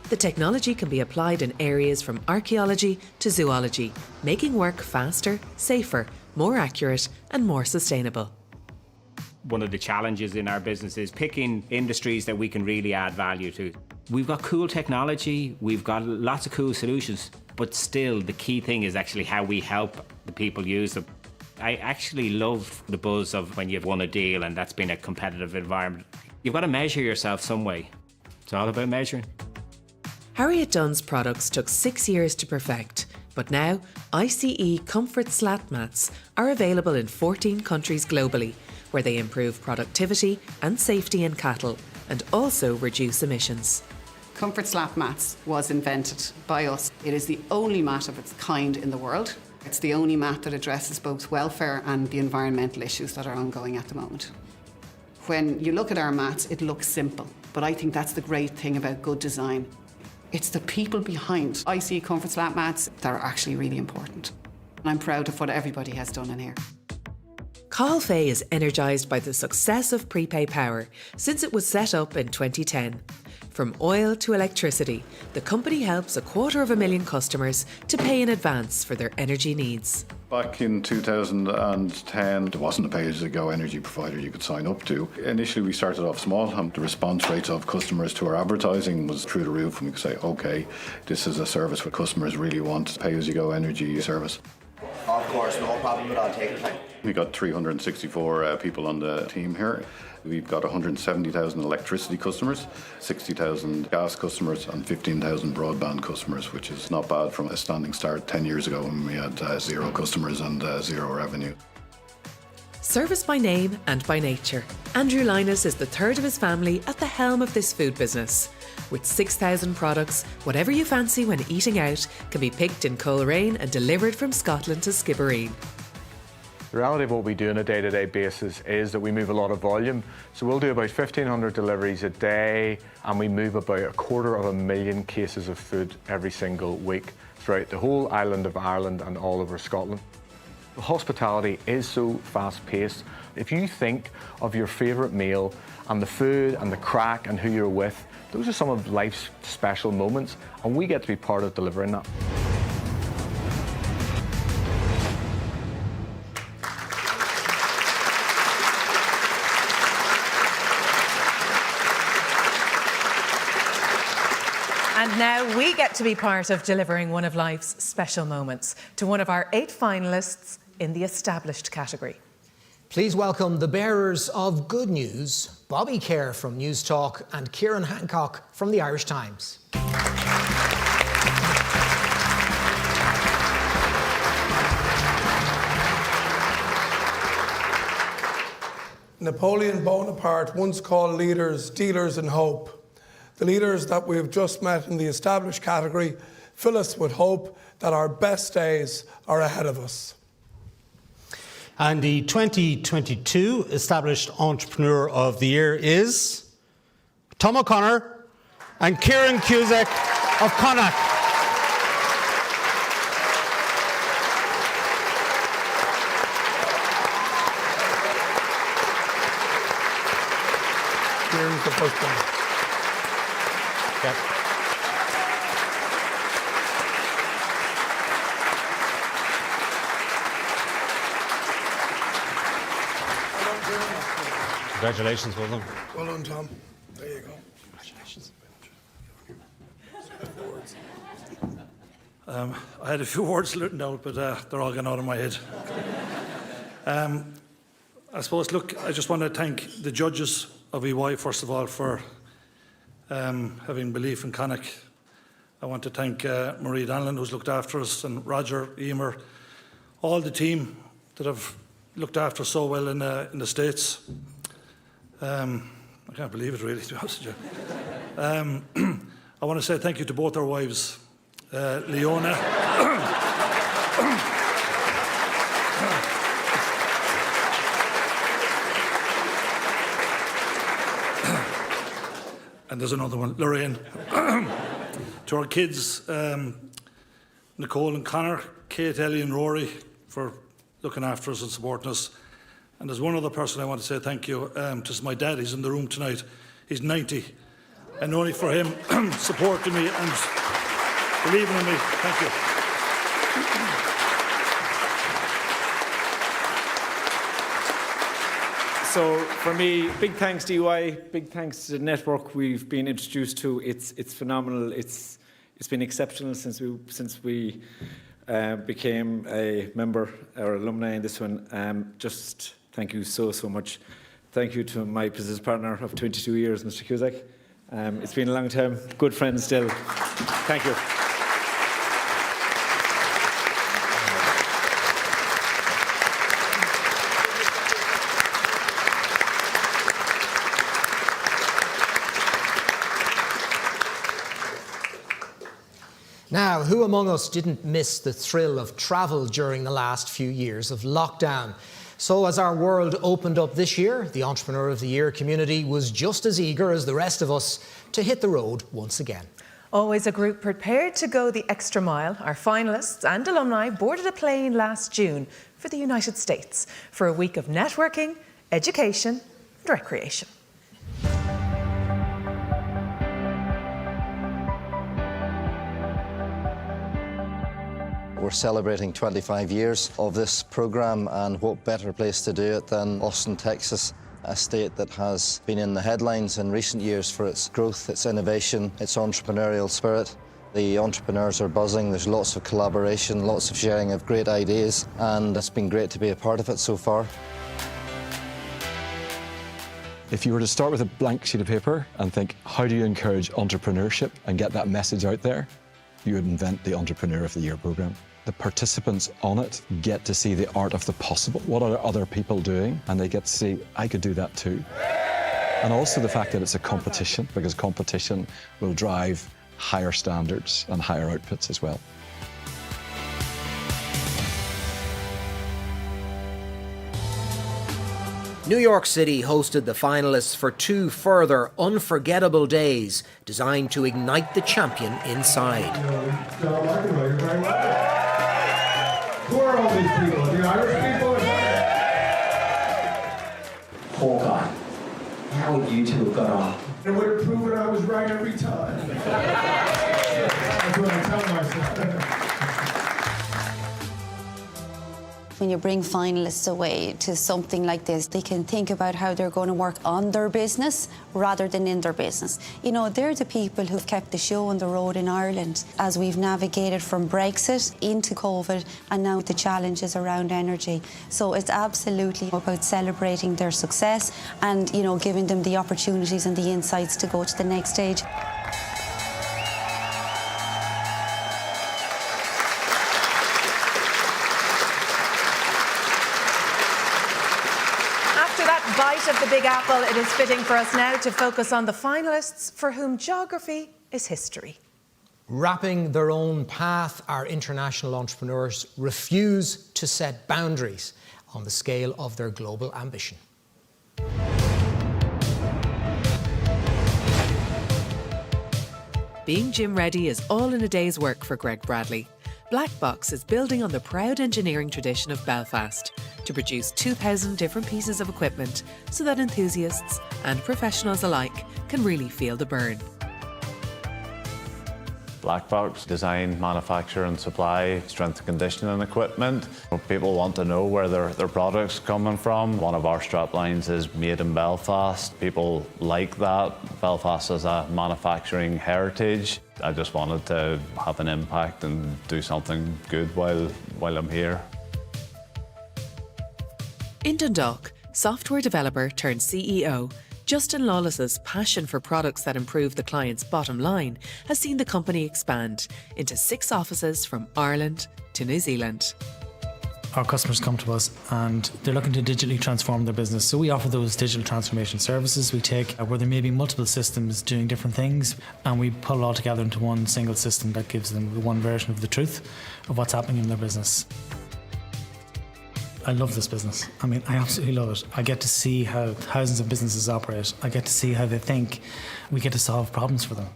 The technology can be applied in areas from archaeology to zoology, making work faster, safer, more accurate and more sustainable. One of the challenges in our business is picking industries that we can really add value to. We've got cool technology, we've got lots of cool solutions, but still the key thing is actually how we help the people use them. I actually love the buzz of when you've won a deal and that's been a competitive environment. You've got to measure yourself some way. It's all about measuring. Harriet Dunn's products took 6 years to perfect, but now ICE Comfort Slat Mats are available in 14 countries globally, where they improve productivity and safety in cattle and also reduce emissions. Comfort Slat Mats was invented by us. It is the only mat of its kind in the world. It's the only mat that addresses both welfare and the environmental issues that are ongoing at the moment. When you look at our mats, it looks simple, but I think that's the great thing about good design. It's the people behind ICE Comfort Slat Mats that are actually really important. And I'm proud of what everybody has done in here. Carl Fay is energised by the success of Prepay Power since it was set up in 2010. From oil to electricity, the company helps 250,000 customers to pay in advance for their energy needs. Back in 2010, there wasn't a pay-as-you-go energy provider you could sign up to. Initially, we started off small, and the response rates of customers to our advertising was through the roof, and we could say, OK, this is a service where customers really want pay-as-you-go energy service. Of course, no problem at all, take your time. We've got 364 people on the team here. We've got 170,000 electricity customers, 60,000 gas customers and 15,000 broadband customers, which is not bad from a standing start 10 years ago when we had 0 customers and 0 revenue. Service by name and by nature, Andrew Linus is the third of his family at the helm of this food business. With 6,000 products, whatever you fancy when eating out can be picked in Coleraine and delivered from Scotland to Skibbereen. The reality of what we do on a day-to-day basis is that we move a lot of volume. So we'll do about 1,500 deliveries a day, and we move about 250,000 cases of food every single week throughout the whole island of Ireland and all over Scotland. Hospitality is so fast-paced. If you think of your favourite meal and the food and the crack and who you're with, those are some of life's special moments, and we get to be part of delivering that. And now we get to be part of delivering one of life's special moments to one of our 8 finalists in the established category. Please welcome the bearers of good news, Bobby Kerr from News Talk and Kieran Hancock from the Irish Times. Napoleon Bonaparte once called leaders dealers in hope. The leaders that we have just met in the established category fill us with hope that our best days are ahead of us. And the 2022 Established Entrepreneur of the Year is Tom O'Connor and Kieran Cusack of Connacht. Kieran's the first one. Yep. Congratulations, well done. Well done, Tom. There you go. Congratulations. I had a few words written down, but they're all gone out of my head. I suppose, look, I just want to thank the judges of EY, first of all, for having belief in Connacht. I want to thank Marie Donlan, who's looked after us, and Roger, Emer, all the team that have looked after us so well in the States. I can't believe it, really, to be honest with you. I want to say thank you to both our wives, Leona. And there's another one, Lorraine. To our kids, Nicole and Connor, Kate, Ellie and Rory, for looking after us and supporting us. And there's one other person I want to say thank you to my dad. He's in the room tonight. He's 90. And only for him supporting me and believing in me. Thank you. So for me, big thanks to EY, big thanks to the network we've been introduced to. It's phenomenal. It's been exceptional since we became a member or alumni in this one. Just thank you so much. Thank you to my business partner of 22 years, Mr. Cusack. It's been a long time. Good friends still. Thank you. Now, who among us didn't miss the thrill of travel during the last few years of lockdown? So as our world opened up this year, the Entrepreneur of the Year community was just as eager as the rest of us to hit the road once again. Always a group prepared to go the extra mile, our finalists and alumni boarded a plane last June for the United States for a week of networking, education and recreation. We're celebrating 25 years of this programme, and what better place to do it than Austin, Texas, a state that has been in the headlines in recent years for its growth, its innovation, its entrepreneurial spirit. The entrepreneurs are buzzing, there's lots of collaboration, lots of sharing of great ideas, and it's been great to be a part of it so far. If you were to start with a blank sheet of paper and think, how do you encourage entrepreneurship and get that message out there, you would invent the Entrepreneur of the Year programme. The participants on it get to see the art of the possible. What are other people doing? And they get to see, I could do that too. And also the fact that it's a competition, because competition will drive higher standards and higher outputs as well. New York City hosted the finalists for 2 further unforgettable days designed to ignite the champion inside. Who are all these people? The Irish people? Hawkeye, how would you two have got on? It would have proven I was right every time. That's what I tell myself. When you bring finalists away to something like this, they can think about how they're going to work on their business rather than in their business. You know, they're the people who've kept the show on the road in Ireland as we've navigated from Brexit into COVID and now the challenges around energy. So it's absolutely about celebrating their success and, you know, giving them the opportunities and the insights to go to the next stage. Bite of the Big Apple, it is fitting for us now to focus on the finalists for whom geography is history. Wrapping their own path, our international entrepreneurs refuse to set boundaries on the scale of their global ambition. Being gym ready is all in a day's work for Greg Bradley. Black Box is building on the proud engineering tradition of Belfast to produce 2,000 different pieces of equipment so that enthusiasts and professionals alike can really feel the burn. Black Box design, manufacture and supply strength and conditioning equipment. People want to know where their product's coming from. One of our strap lines is made in Belfast. People like that. Belfast has a manufacturing heritage. I just wanted to have an impact and do something good while I'm here. In Dundalk, software developer turned CEO, Justin Lawless's passion for products that improve the client's bottom line has seen the company expand into 6 offices from Ireland to New Zealand. Our customers come to us and they're looking to digitally transform their business. So we offer those digital transformation services. We take where there may be multiple systems doing different things and we pull it all together into one single system that gives them the one version of the truth of what's happening in their business. I love this business. I mean, I absolutely love it. I get to see how thousands of businesses operate. I get to see how they think. We get to solve problems for them.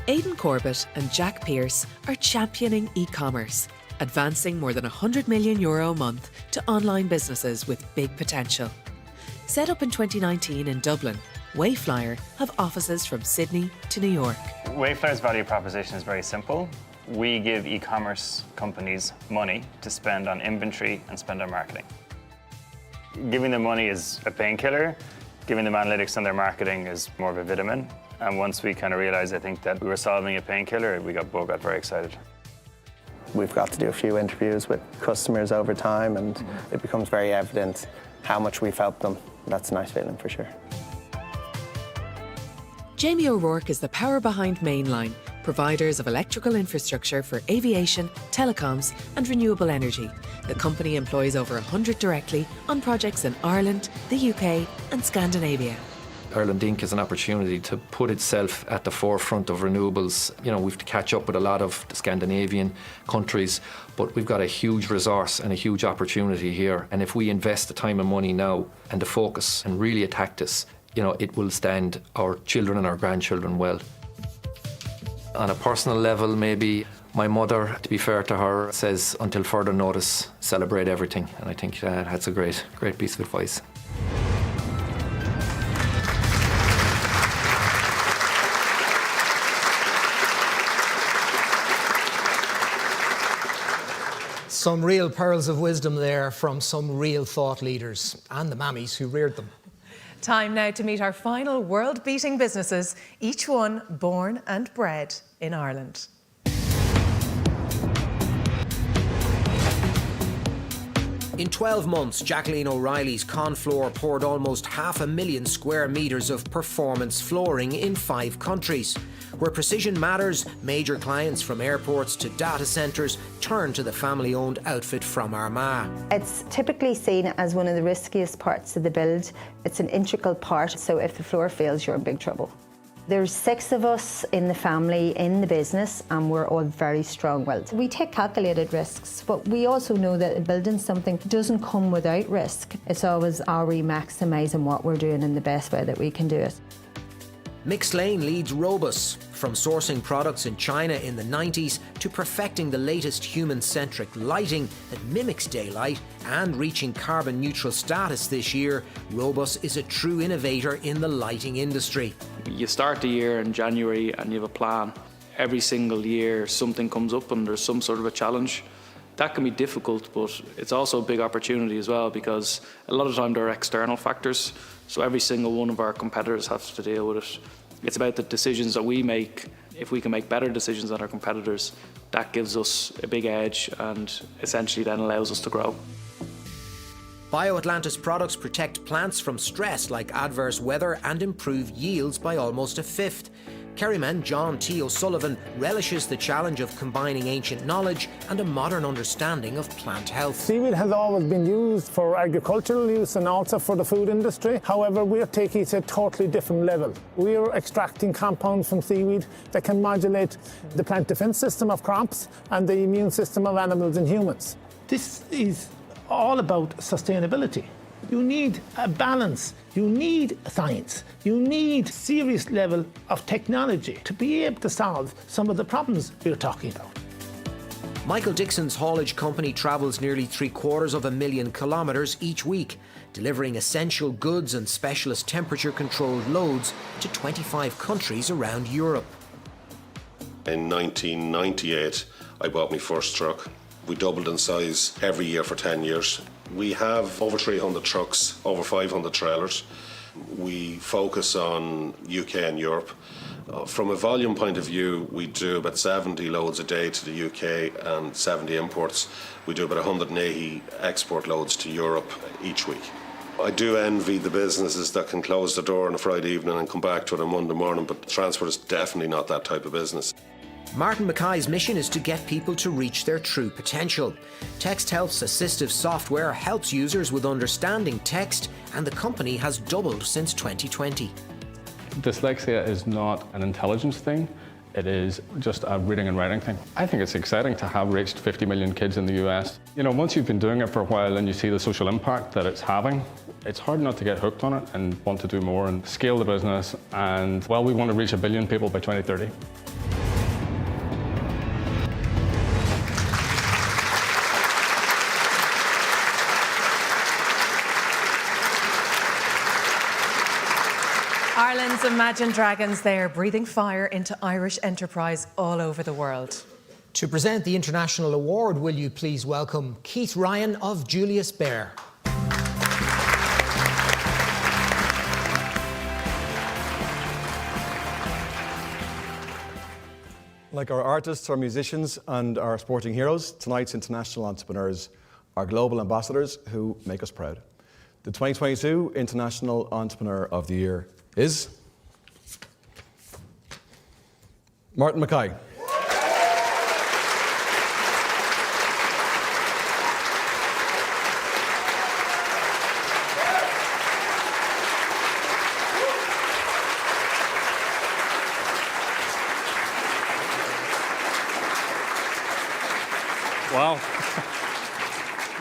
Aidan Corbett and Jack Pearce are championing e-commerce, advancing more than €100 million a month to online businesses with big potential. Set up in 2019 in Dublin, Wayflyer have offices from Sydney to New York. Wayflyer's value proposition is very simple. We give e-commerce companies money to spend on inventory and spend on marketing. Giving them money is a painkiller. Giving them analytics on their marketing is more of a vitamin. And once we kind of realized, I think, that we were solving a painkiller, we both got very excited. We've got to do a few interviews with customers over time and it becomes very evident how much we've helped them. That's a nice feeling for sure. Jamie O'Rourke is the power behind Mainline, providers of electrical infrastructure for aviation, telecoms and renewable energy. The company employs over 100 directly on projects in Ireland, the UK and Scandinavia. Ireland Inc. is an opportunity to put itself at the forefront of renewables. You know, we have to catch up with a lot of the Scandinavian countries, but we've got a huge resource and a huge opportunity here. And if we invest the time and money now and the focus and really attack this, you know, it will stand our children and our grandchildren well. On a personal level, maybe my mother, to be fair to her, says until further notice, celebrate everything. And I think that's a great piece of advice. Some real pearls of wisdom there from some real thought leaders and the mammies who reared them. Time now to meet our final world-beating businesses, each one born and bred in In 12 months, Jacqueline O'Reilly's Confloor poured almost 500,000 square metres of performance flooring in 5 countries. Where precision matters, major clients from airports to data centres turn to the family-owned outfit from Armagh. It's typically seen as one of the riskiest parts of the build. It's an integral part, so if the floor fails, you're in big trouble. There's 6 of us in the family, in the business, and we're all very strong-willed. We take calculated risks, but we also know that building something doesn't come without risk. It's always, are we maximising what we're doing in the best way that we can do it? Mixed Lane leads Robus, from sourcing products in China in the 90s to perfecting the latest human-centric lighting that mimics daylight and reaching carbon neutral status this year. Robus is a true innovator in the lighting industry. You start the year in January and you have a plan. Every single year something comes up and there's some sort of a challenge. That can be difficult, but it's also a big opportunity as well, because a lot of the time there are external factors. So every single one of our competitors has to deal with it. It's about the decisions that we make. If we can make better decisions than our competitors, that gives us a big edge and essentially then allows us to grow. BioAtlantis products protect plants from stress like adverse weather and improve yields by almost a fifth. Kerryman John T. O'Sullivan relishes the challenge of combining ancient knowledge and a modern understanding of plant health. Seaweed has always been used for agricultural use and also for the food industry. However, we're taking it to a totally different level. We're extracting compounds from seaweed that can modulate the plant defense system of crops and the immune system of animals and humans. This is all about sustainability. You need a balance, you need science, you need serious level of technology to be able to solve some of the problems we're talking about. Michael Dixon's haulage company travels nearly 750,000 kilometres each week, delivering essential goods and specialist temperature-controlled loads to 25 countries around Europe. In 1998, I bought my first truck. We doubled in size every year for 10 years. We have over 300 trucks, over 500 trailers. We focus on UK and Europe. From a volume point of view, we do about 70 loads a day to the UK and 70 imports. We do about 180 export loads to Europe each week. I do envy the businesses that can close the door on a Friday evening and come back to it on Monday morning, but transport is definitely not that type of business. Martin Mackay's mission is to get people to reach their true potential. Text Health's assistive software helps users with understanding text, and the company has doubled since 2020. Dyslexia is not an intelligence thing, it is just a reading and writing thing. I think it's exciting to have reached 50 million kids in the US. You know, once you've been doing it for a while and you see the social impact that it's having, it's hard not to get hooked on it and want to do more and scale the business. And, well, we want to reach 1 billion people by 2030. Ireland's Imagine Dragons, they are breathing fire into Irish enterprise all over the world. To present the international award, will you please welcome Keith Ryan of Julius Baer. Like our artists, our musicians and our sporting heroes, tonight's international entrepreneurs are global ambassadors who make us proud. The 2022 International Entrepreneur of the Year is Martin Mackay. Wow.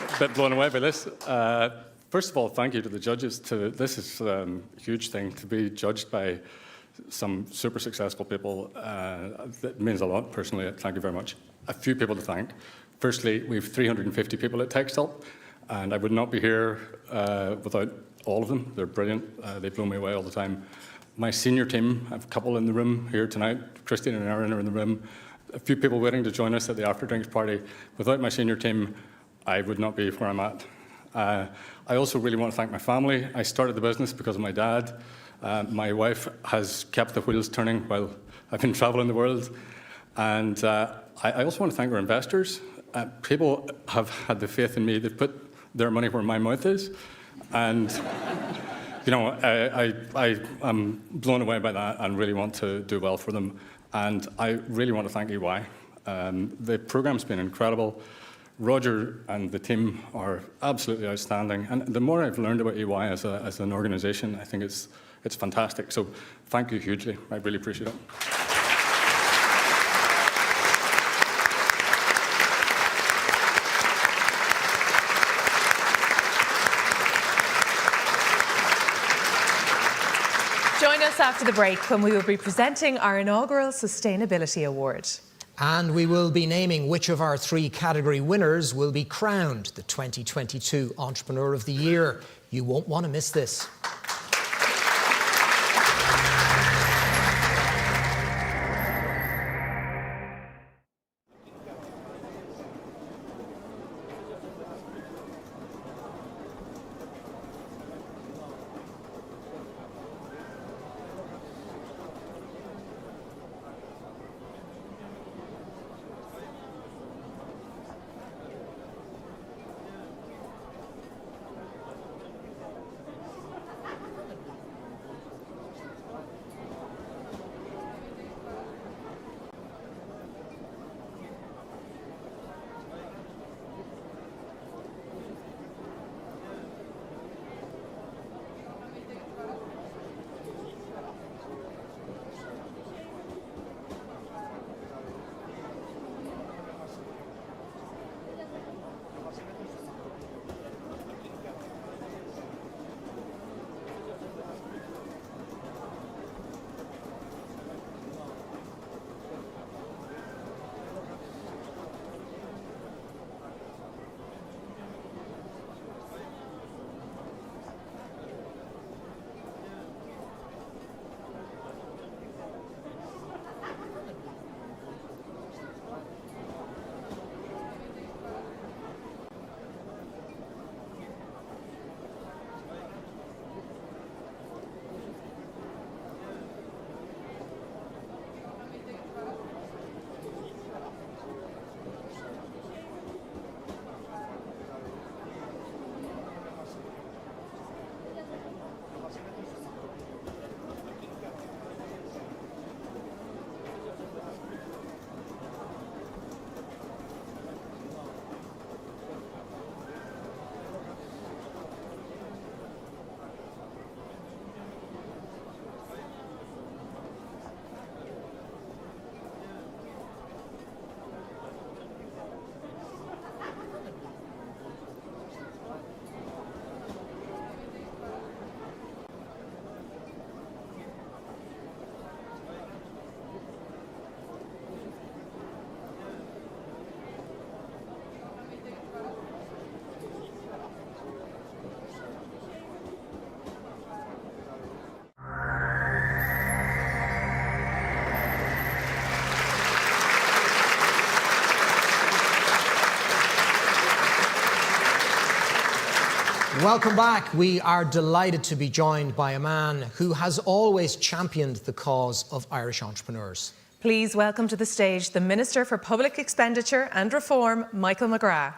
A bit blown away by this. First of all, thank you to the judges. This is a huge thing, to be judged by some super successful people. That means a lot, personally. Thank you very much. A few people to thank. Firstly, we have 350 people at Textile, and I would not be here without all of them. They're brilliant. They blow me away all the time. My senior team, I have a couple in the room here tonight. Christine and Erin are in the room. A few people waiting to join us at the after-drinks party. Without my senior team, I would not be where I'm at. I also really want to thank my family. I started the business because of my dad. My wife has kept the wheels turning while I've been traveling the world. And I also want to thank our investors. People have had the faith in me. They've put their money where my mouth is. And, you know, I'm blown away by that and really want to do well for them. And I really want to thank EY. The program's been incredible. Roger and the team are absolutely outstanding. And the more I've learned about EY as an organisation, I think it's fantastic. So thank you hugely. I really appreciate it. Join us after the break when we will be presenting our inaugural Sustainability Award. And we will be naming which of our 3 category winners will be crowned the 2022 Entrepreneur of the Year. You won't want to miss this. Welcome back. We are delighted to be joined by a man who has always championed the cause of Irish entrepreneurs. Please welcome to the stage the Minister for Public Expenditure and Reform, Michael McGrath.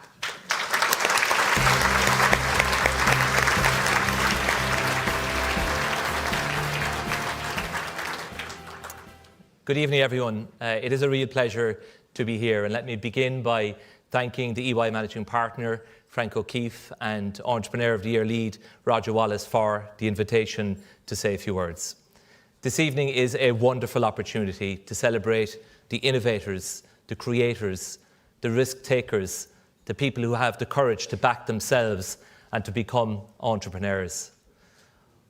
Good evening, everyone. It is a real pleasure to be here, and let me begin by thanking the EY Managing Partner, Frank O'Keefe, and Entrepreneur of the Year lead, Roger Wallace, for the invitation to say a few words. This evening is a wonderful opportunity to celebrate the innovators, the creators, the risk takers, the people who have the courage to back themselves and to become entrepreneurs.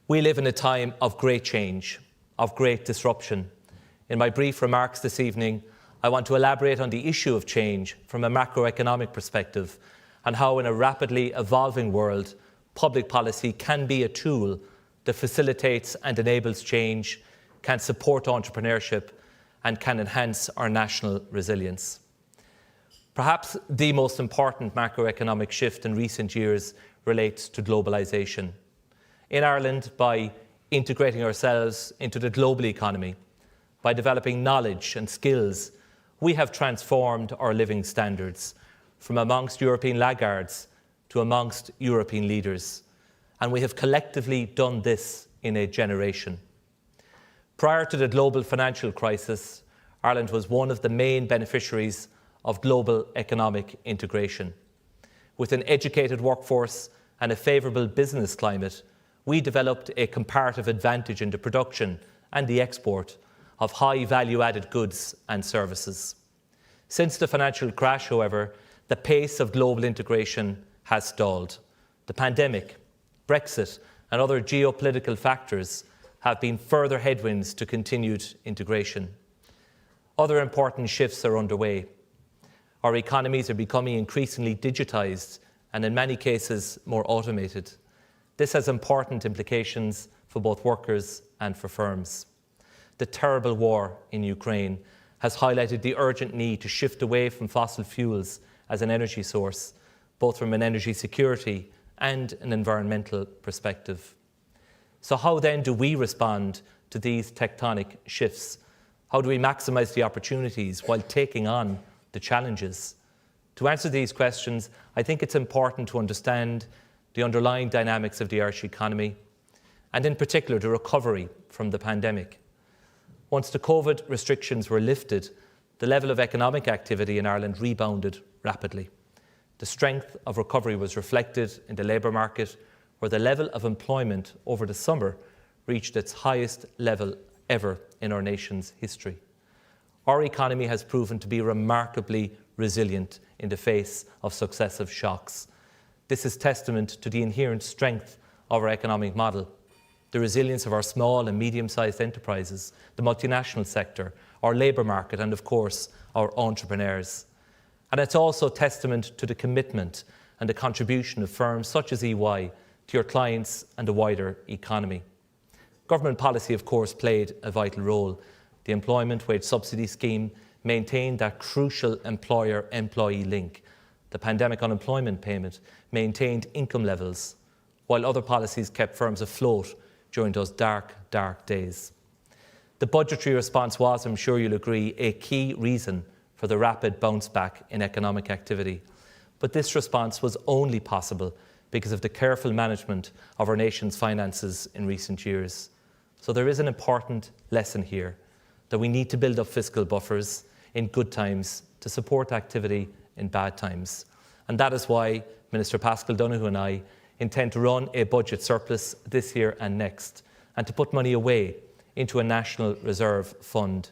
We live in a time of great change, of great disruption. In my brief remarks this evening, I want to elaborate on the issue of change from a macroeconomic perspective and how, in a rapidly evolving world, public policy can be a tool that facilitates and enables change, can support entrepreneurship, and can enhance our national resilience. Perhaps the most important macroeconomic shift in recent years relates to globalisation. In Ireland, by integrating ourselves into the global economy, by developing knowledge and skills, we have transformed our living standards from amongst European laggards to amongst European leaders, and we have collectively done this in a generation. Prior to the global financial crisis, Ireland was one of the main beneficiaries of global economic integration. With an educated workforce and a favourable business climate, we developed a comparative advantage in the production and the export of high value-added goods and services. Since the financial crash, however, the pace of global integration has stalled. The pandemic, Brexit, and other geopolitical factors have been further headwinds to continued integration. Other important shifts are underway. Our economies are becoming increasingly digitised and in many cases more automated. This has important implications for both workers and for firms. The terrible war in Ukraine has highlighted the urgent need to shift away from fossil fuels as an energy source, both from an energy security and an environmental perspective. So how then do we respond to these tectonic shifts? How do we maximise the opportunities while taking on the challenges? To answer these questions, I think it's important to understand the underlying dynamics of the Irish economy, and in particular the recovery from the pandemic. Once the COVID restrictions were lifted, the level of economic activity in Ireland rebounded rapidly. The strength of recovery was reflected in the labour market, where the level of employment over the summer reached its highest level ever in our nation's history. Our economy has proven to be remarkably resilient in the face of successive shocks. This is testament to the inherent strength of our economic model, the resilience of our small and medium-sized enterprises, the multinational sector, our labour market, and of course, our entrepreneurs. And it's also testament to the commitment and the contribution of firms such as EY to your clients and the wider economy. Government policy, of course, played a vital role. The employment wage subsidy scheme maintained that crucial employer-employee link. The pandemic unemployment payment maintained income levels, while other policies kept firms afloat during those dark, dark days. The budgetary response was, I'm sure you'll agree, a key reason for the rapid bounce back in economic activity. But this response was only possible because of the careful management of our nation's finances in recent years. So there is an important lesson here, that we need to build up fiscal buffers in good times to support activity in bad times. And that is why Minister Paschal Donoghue and I intend to run a budget surplus this year and next, and to put money away into a National Reserve Fund.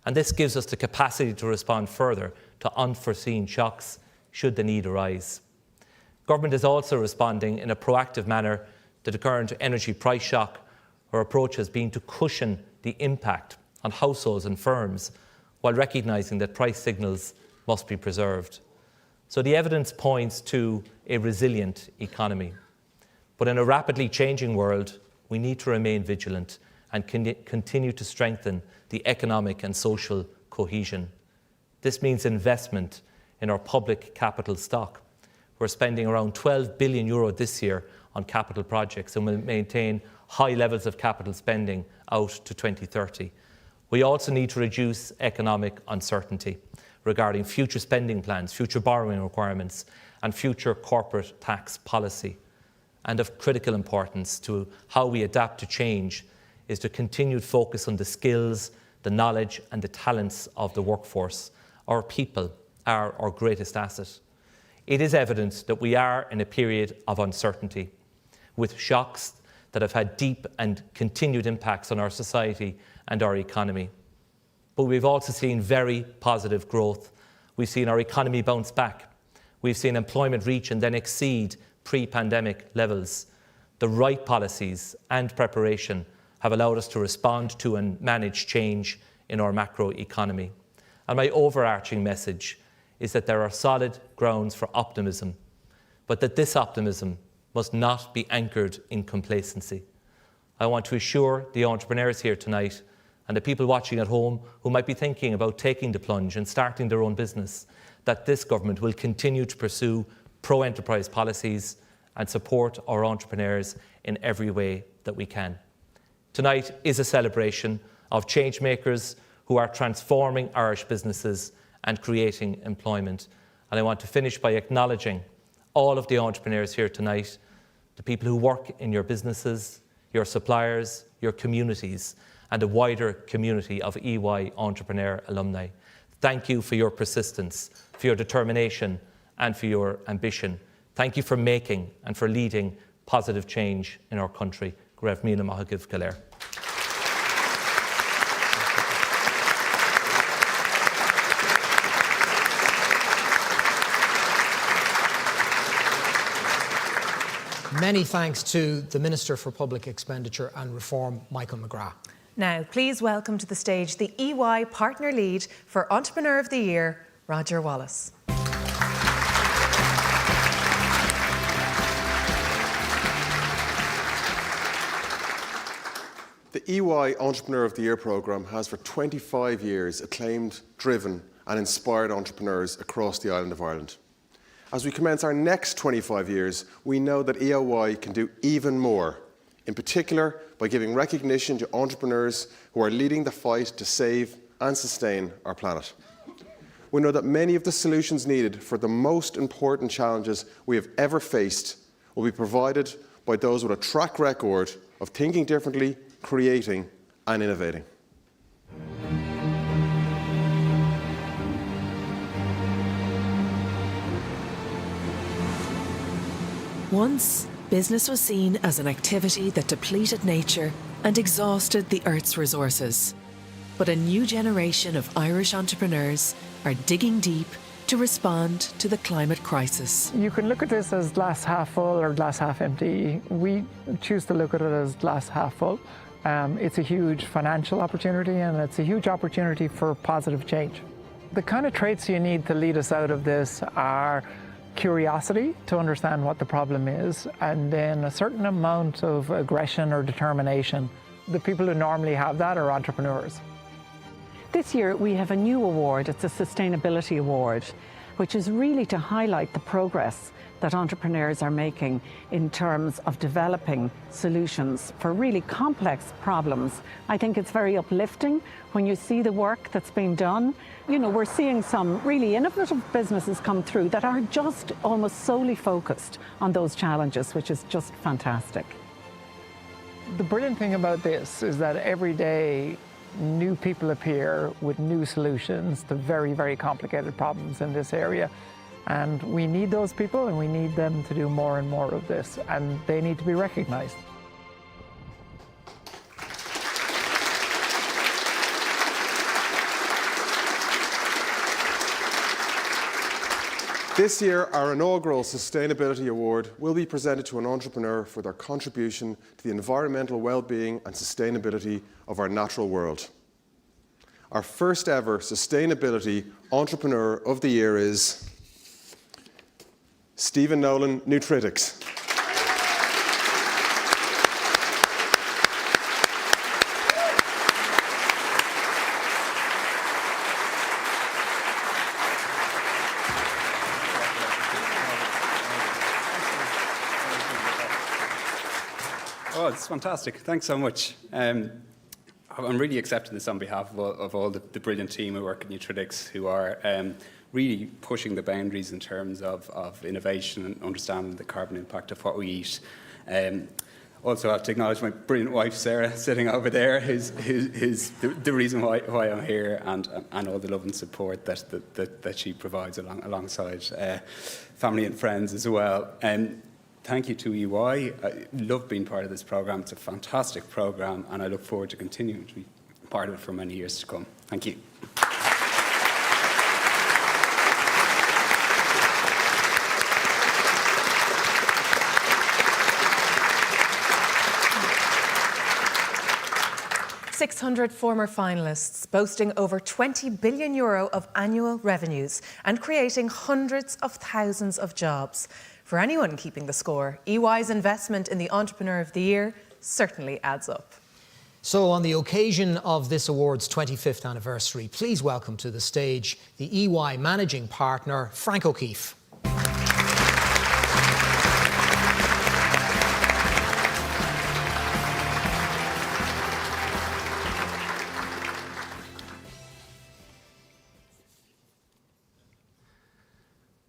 And this gives us the capacity to respond further to unforeseen shocks should the need arise. Government is also responding in a proactive manner to the current energy price shock. Our approach has been to cushion the impact on households and firms while recognising that price signals must be preserved. So the evidence points to a resilient economy. But in a rapidly changing world, we need to remain vigilant and continue to strengthen the economic and social cohesion. This means investment in our public capital stock. We're spending around €12 billion this year on capital projects and will maintain high levels of capital spending out to 2030. We also need to reduce economic uncertainty regarding future spending plans, future borrowing requirements, and future corporate tax policy. And of critical importance to how we adapt to change is the continued focus on the skills, the knowledge, and the talents of the workforce. Our people are our greatest asset. It is evident that we are in a period of uncertainty, with shocks that have had deep and continued impacts on our society and our economy. But we've also seen very positive growth. We've seen our economy bounce back. We've seen employment reach and then exceed pre-pandemic levels. The right policies and preparation have allowed us to respond to and manage change in our macro economy. And my overarching message is that there are solid grounds for optimism, but that this optimism must not be anchored in complacency. I want to assure the entrepreneurs here tonight and the people watching at home who might be thinking about taking the plunge and starting their own business that this government will continue to pursue pro-enterprise policies and support our entrepreneurs in every way that we can. Tonight is a celebration of change makers who are transforming Irish businesses and creating employment. And I want to finish by acknowledging all of the entrepreneurs here tonight, the people who work in your businesses, your suppliers, your communities, and a wider community of EY Entrepreneur alumni. Thank you for your persistence, for your determination, and for your ambition. Thank you for making and for leading positive change in our country. Greibh míle maith agaibh go léir. Many thanks to the Minister for Public Expenditure and Reform, Michael McGrath. Now, please welcome to the stage the EY Partner Lead for Entrepreneur of the Year, Roger Wallace. The EY Entrepreneur of the Year programme has for 25 years acclaimed, driven and inspired entrepreneurs across the island of Ireland. As we commence our next 25 years, we know that EY can do even more, in particular by giving recognition to entrepreneurs who are leading the fight to save and sustain our planet. We know that many of the solutions needed for the most important challenges we have ever faced will be provided by those with a track record of thinking differently, creating and innovating. Once, business was seen as an activity that depleted nature and exhausted the Earth's resources. But a new generation of Irish entrepreneurs are digging deep to respond to the climate crisis. You can look at this as glass half full or glass half empty. We choose to look at it as glass half full. It's a huge financial opportunity and it's a huge opportunity for positive change. The kind of traits you need to lead us out of this are curiosity to understand what the problem is, and then a certain amount of aggression or determination. The people who normally have that are entrepreneurs. This year we have a new award. It's a Sustainability Award, which is really to highlight the progress that entrepreneurs are making in terms of developing solutions for really complex problems. I think it's very uplifting when you see the work that's being done. You know, we're seeing some really innovative businesses come through that are just almost solely focused on those challenges, which is just fantastic. The brilliant thing about this is that every day new people appear with new solutions to very, very complicated problems in this area. And we need those people and we need them to do more and more of this, and they need to be recognised. This year, our inaugural Sustainability Award will be presented to an entrepreneur for their contribution to the environmental well-being and sustainability of our natural world. Our first ever Sustainability Entrepreneur of the Year is Stephen Nolan, Nutritics. Oh, it's fantastic. Thanks so much. I'm really accepting this on behalf of all the brilliant team who work at Nutritics, who are really pushing the boundaries in terms of innovation and understanding the carbon impact of what we eat. Also, I have to acknowledge my brilliant wife, Sarah, sitting over there, who's the reason why I'm here, and all the love and support that she provides alongside family and friends as well. Thank you to EY. I love being part of this programme. It's a fantastic programme, and I look forward to continuing to be part of it for many years to come. Thank you. €600 former finalists, boasting over €20 billion of annual revenues and creating hundreds of thousands of jobs. For anyone keeping the score, EY's investment in the Entrepreneur of the Year certainly adds up. So on the occasion of this award's 25th anniversary, please welcome to the stage the EY Managing Partner, Frank O'Keefe.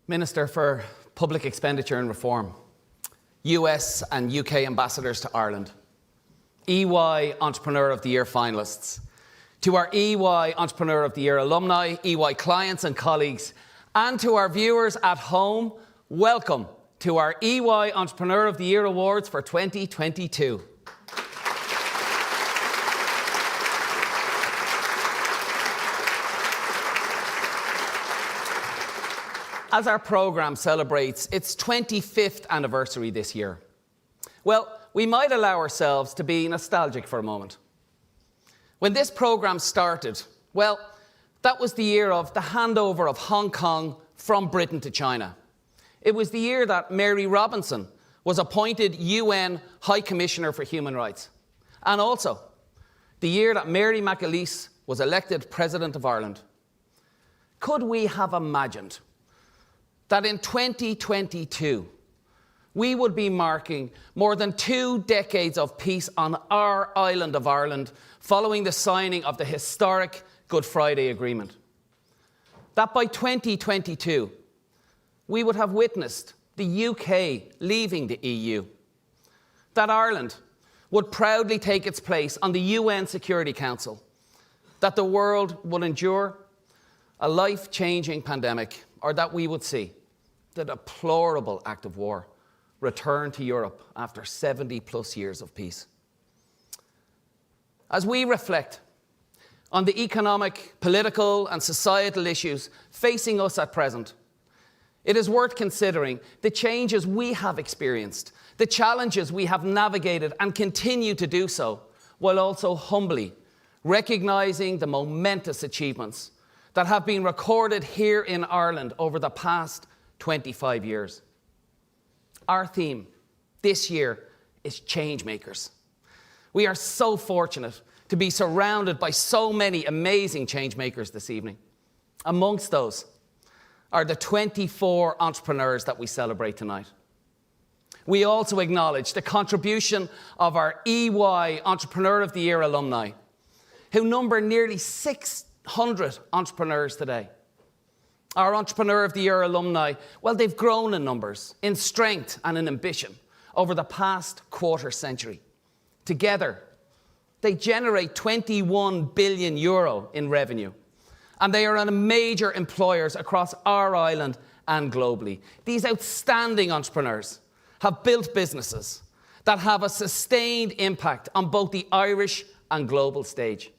Minister for Public Expenditure and Reform, US and UK ambassadors to Ireland, EY Entrepreneur of the Year finalists, to our EY Entrepreneur of the Year alumni, EY clients and colleagues, and to our viewers at home, welcome to our EY Entrepreneur of the Year Awards for 2022. As our programme celebrates its 25th anniversary this year, well, we might allow ourselves to be nostalgic for a moment. When this programme started, well, that was the year of the handover of Hong Kong from Britain to China. It was the year that Mary Robinson was appointed UN High Commissioner for Human Rights. And also, the year that Mary McAleese was elected President of Ireland. Could we have imagined that in 2022, we would be marking more than 2 decades of peace on our island of Ireland following the signing of the historic Good Friday Agreement? That by 2022, we would have witnessed the UK leaving the EU. That Ireland would proudly take its place on the UN Security Council. That the world would endure a life-changing pandemic, or that we would see the deplorable act of war return to Europe after 70+ years of peace. As we reflect on the economic, political and societal issues facing us at present, it is worth considering the changes we have experienced, the challenges we have navigated and continue to do so, while also humbly recognising the momentous achievements that have been recorded here in Ireland over the past 25 years. Our theme this year is change makers. We are so fortunate to be surrounded by so many amazing change makers this evening. Amongst those are the 24 entrepreneurs that we celebrate tonight. We also acknowledge the contribution of our EY Entrepreneur of the Year alumni, who number nearly 600 entrepreneurs today. Our Entrepreneur of the Year alumni, well, they've grown in numbers, in strength and in ambition over the past quarter century. Together, they generate €21 billion in revenue, and they are major employers across our island and globally. These outstanding entrepreneurs have built businesses that have a sustained impact on both the Irish and global stage.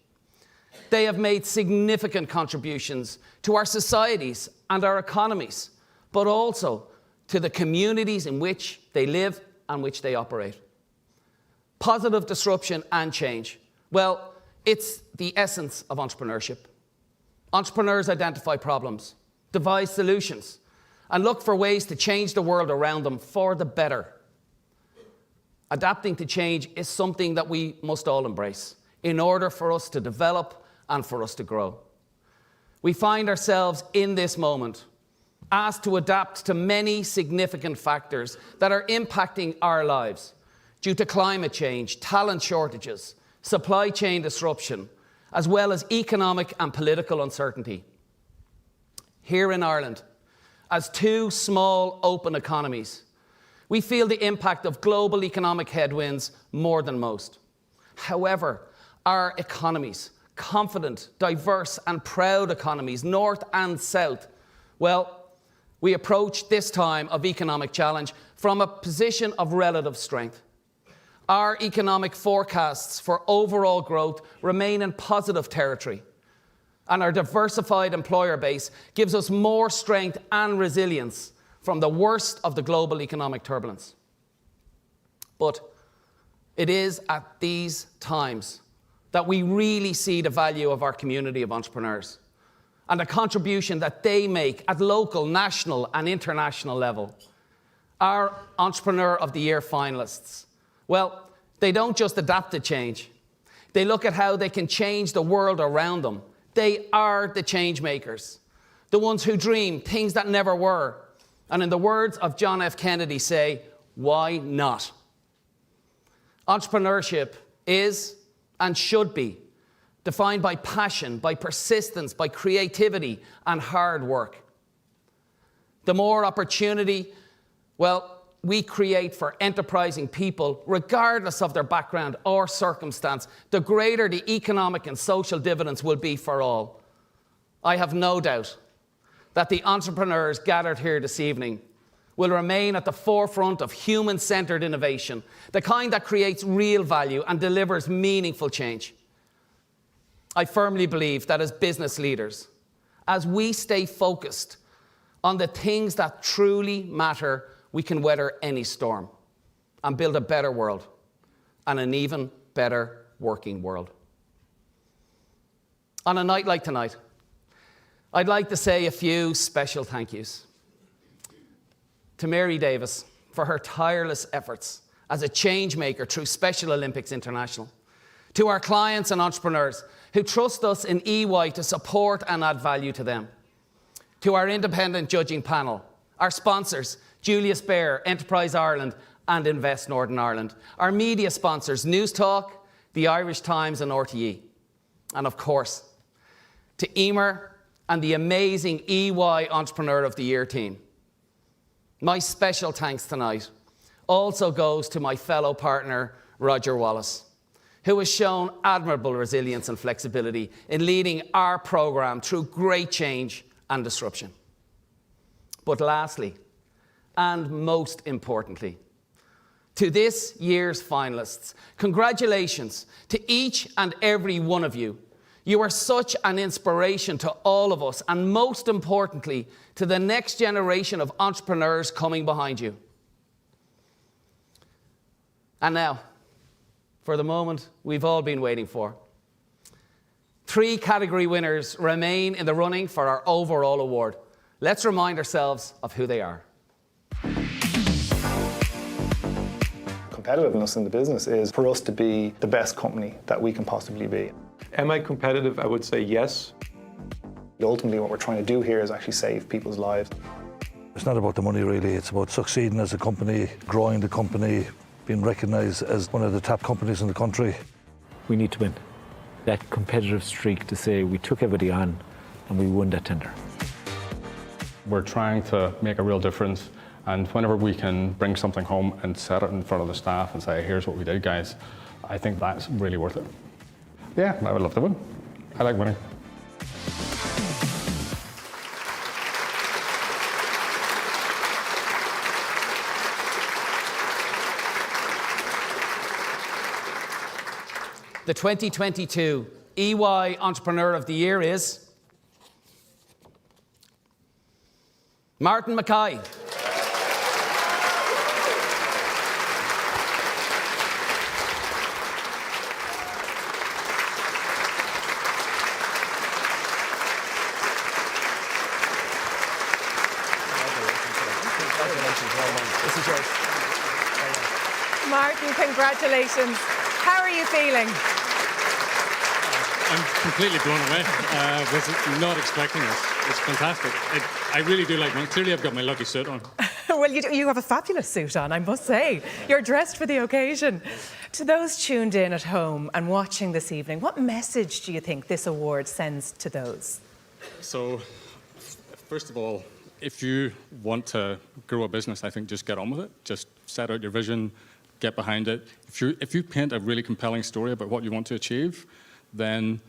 They have made significant contributions to our societies and our economies, but also to the communities in which they live and which they operate. Positive disruption and change. Well, it's the essence of entrepreneurship. Entrepreneurs identify problems, devise solutions, and look for ways to change the world around them for the better. Adapting to change is something that we must all embrace in order for us to develop and for us to grow. We find ourselves in this moment asked to adapt to many significant factors that are impacting our lives due to climate change, talent shortages, supply chain disruption, as well as economic and political uncertainty. Here in Ireland, as 2 small open economies, we feel the impact of global economic headwinds more than most. However, our economies, confident, diverse and proud economies, north and south, well, we approach this time of economic challenge from a position of relative strength. Our economic forecasts for overall growth remain in positive territory, and our diversified employer base gives us more strength and resilience from the worst of the global economic turbulence. But it is at these times that we really see the value of our community of entrepreneurs and the contribution that they make at local, national and international level. Our Entrepreneur of the Year finalists, well, they don't just adapt to change. They look at how they can change the world around them. They are the change makers, the ones who dream things that never were. And in the words of John F. Kennedy, say, why not? Entrepreneurship is and should be defined by passion, by persistence, by creativity and hard work. The more opportunity, well, we create for enterprising people, regardless of their background or circumstance, the greater the economic and social dividends will be for all. I have no doubt that the entrepreneurs gathered here this evening will remain at the forefront of human-centred innovation, the kind that creates real value and delivers meaningful change. I firmly believe that as business leaders, as we stay focused on the things that truly matter, we can weather any storm and build a better world and an even better working world. On a night like tonight, I'd like to say a few special thank yous to Mary Davis for her tireless efforts as a change maker through Special Olympics International, to our clients and entrepreneurs who trust us in EY to support and add value to them, to our independent judging panel, our sponsors, Julius Baer, Enterprise Ireland and Invest Northern Ireland, our media sponsors, News Talk, the Irish Times and RTE, and of course, to Emer and the amazing EY Entrepreneur of the Year team. My special thanks tonight also goes to my fellow partner, Roger Wallace, who has shown admirable resilience and flexibility in leading our programme through great change and disruption. But lastly, and most importantly, to this year's finalists, congratulations to each and every one of you. You are such an inspiration to all of us, and most importantly, to the next generation of entrepreneurs coming behind you. And now, for the moment we've all been waiting for. 3 category winners remain in the running for our overall award. Let's remind ourselves of who they are. Competitiveness in the business is for us to be the best company that we can possibly be. Am I competitive? I would say yes. Ultimately, what we're trying to do here is actually save people's lives. It's not about the money, really. It's about succeeding as a company, growing the company, being recognised as one of the top companies in the country. We need to win. That competitive streak to say we took everybody on and we won that tender. We're trying to make a real difference, and whenever we can bring something home and set it in front of the staff and say, here's what we did, guys, I think that's really worth it. Yeah, I would love to win. I like winning. The 2022 EY Entrepreneur of the Year is Martin Mackay. This is yours. Martin, congratulations. How are you feeling? I'm completely blown away. Was not expecting this. It's fantastic. I really do like mine. Clearly, I've got my lucky suit on. Well, you have a fabulous suit on, I must say. You're dressed for the occasion. To those tuned in at home and watching this evening, what message do you think this award sends to those? So, first of all, if you want to grow a business, I think just get on with it. Just set out your vision, get behind it. If you paint a really compelling story about what you want to achieve, then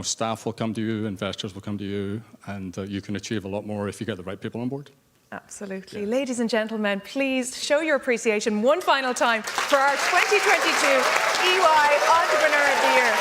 staff will come to you, investors will come to you, and you can achieve a lot more if you get the right people on board. Absolutely. Yeah. Ladies and gentlemen, please show your appreciation one final time for our 2022 EY Entrepreneur of the Year.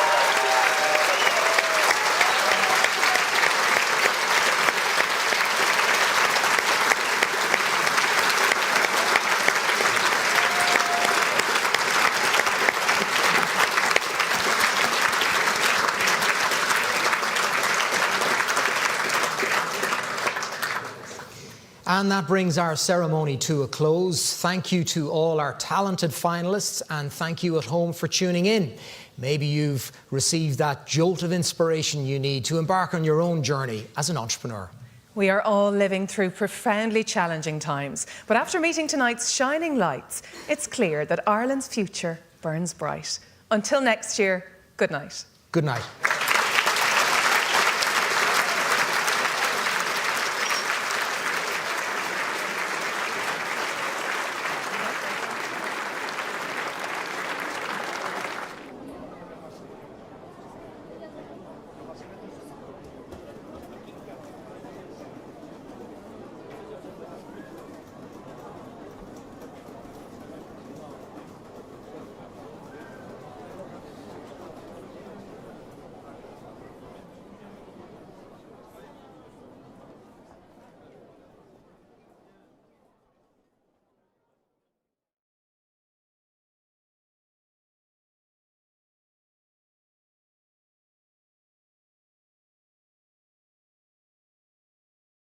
And that brings our ceremony to a close. Thank you to all our talented finalists, and thank you at home for tuning in. Maybe you've received that jolt of inspiration you need to embark on your own journey as an entrepreneur. We are all living through profoundly challenging times, but after meeting tonight's shining lights, it's clear that Ireland's future burns bright. Until next year, good night. Good night.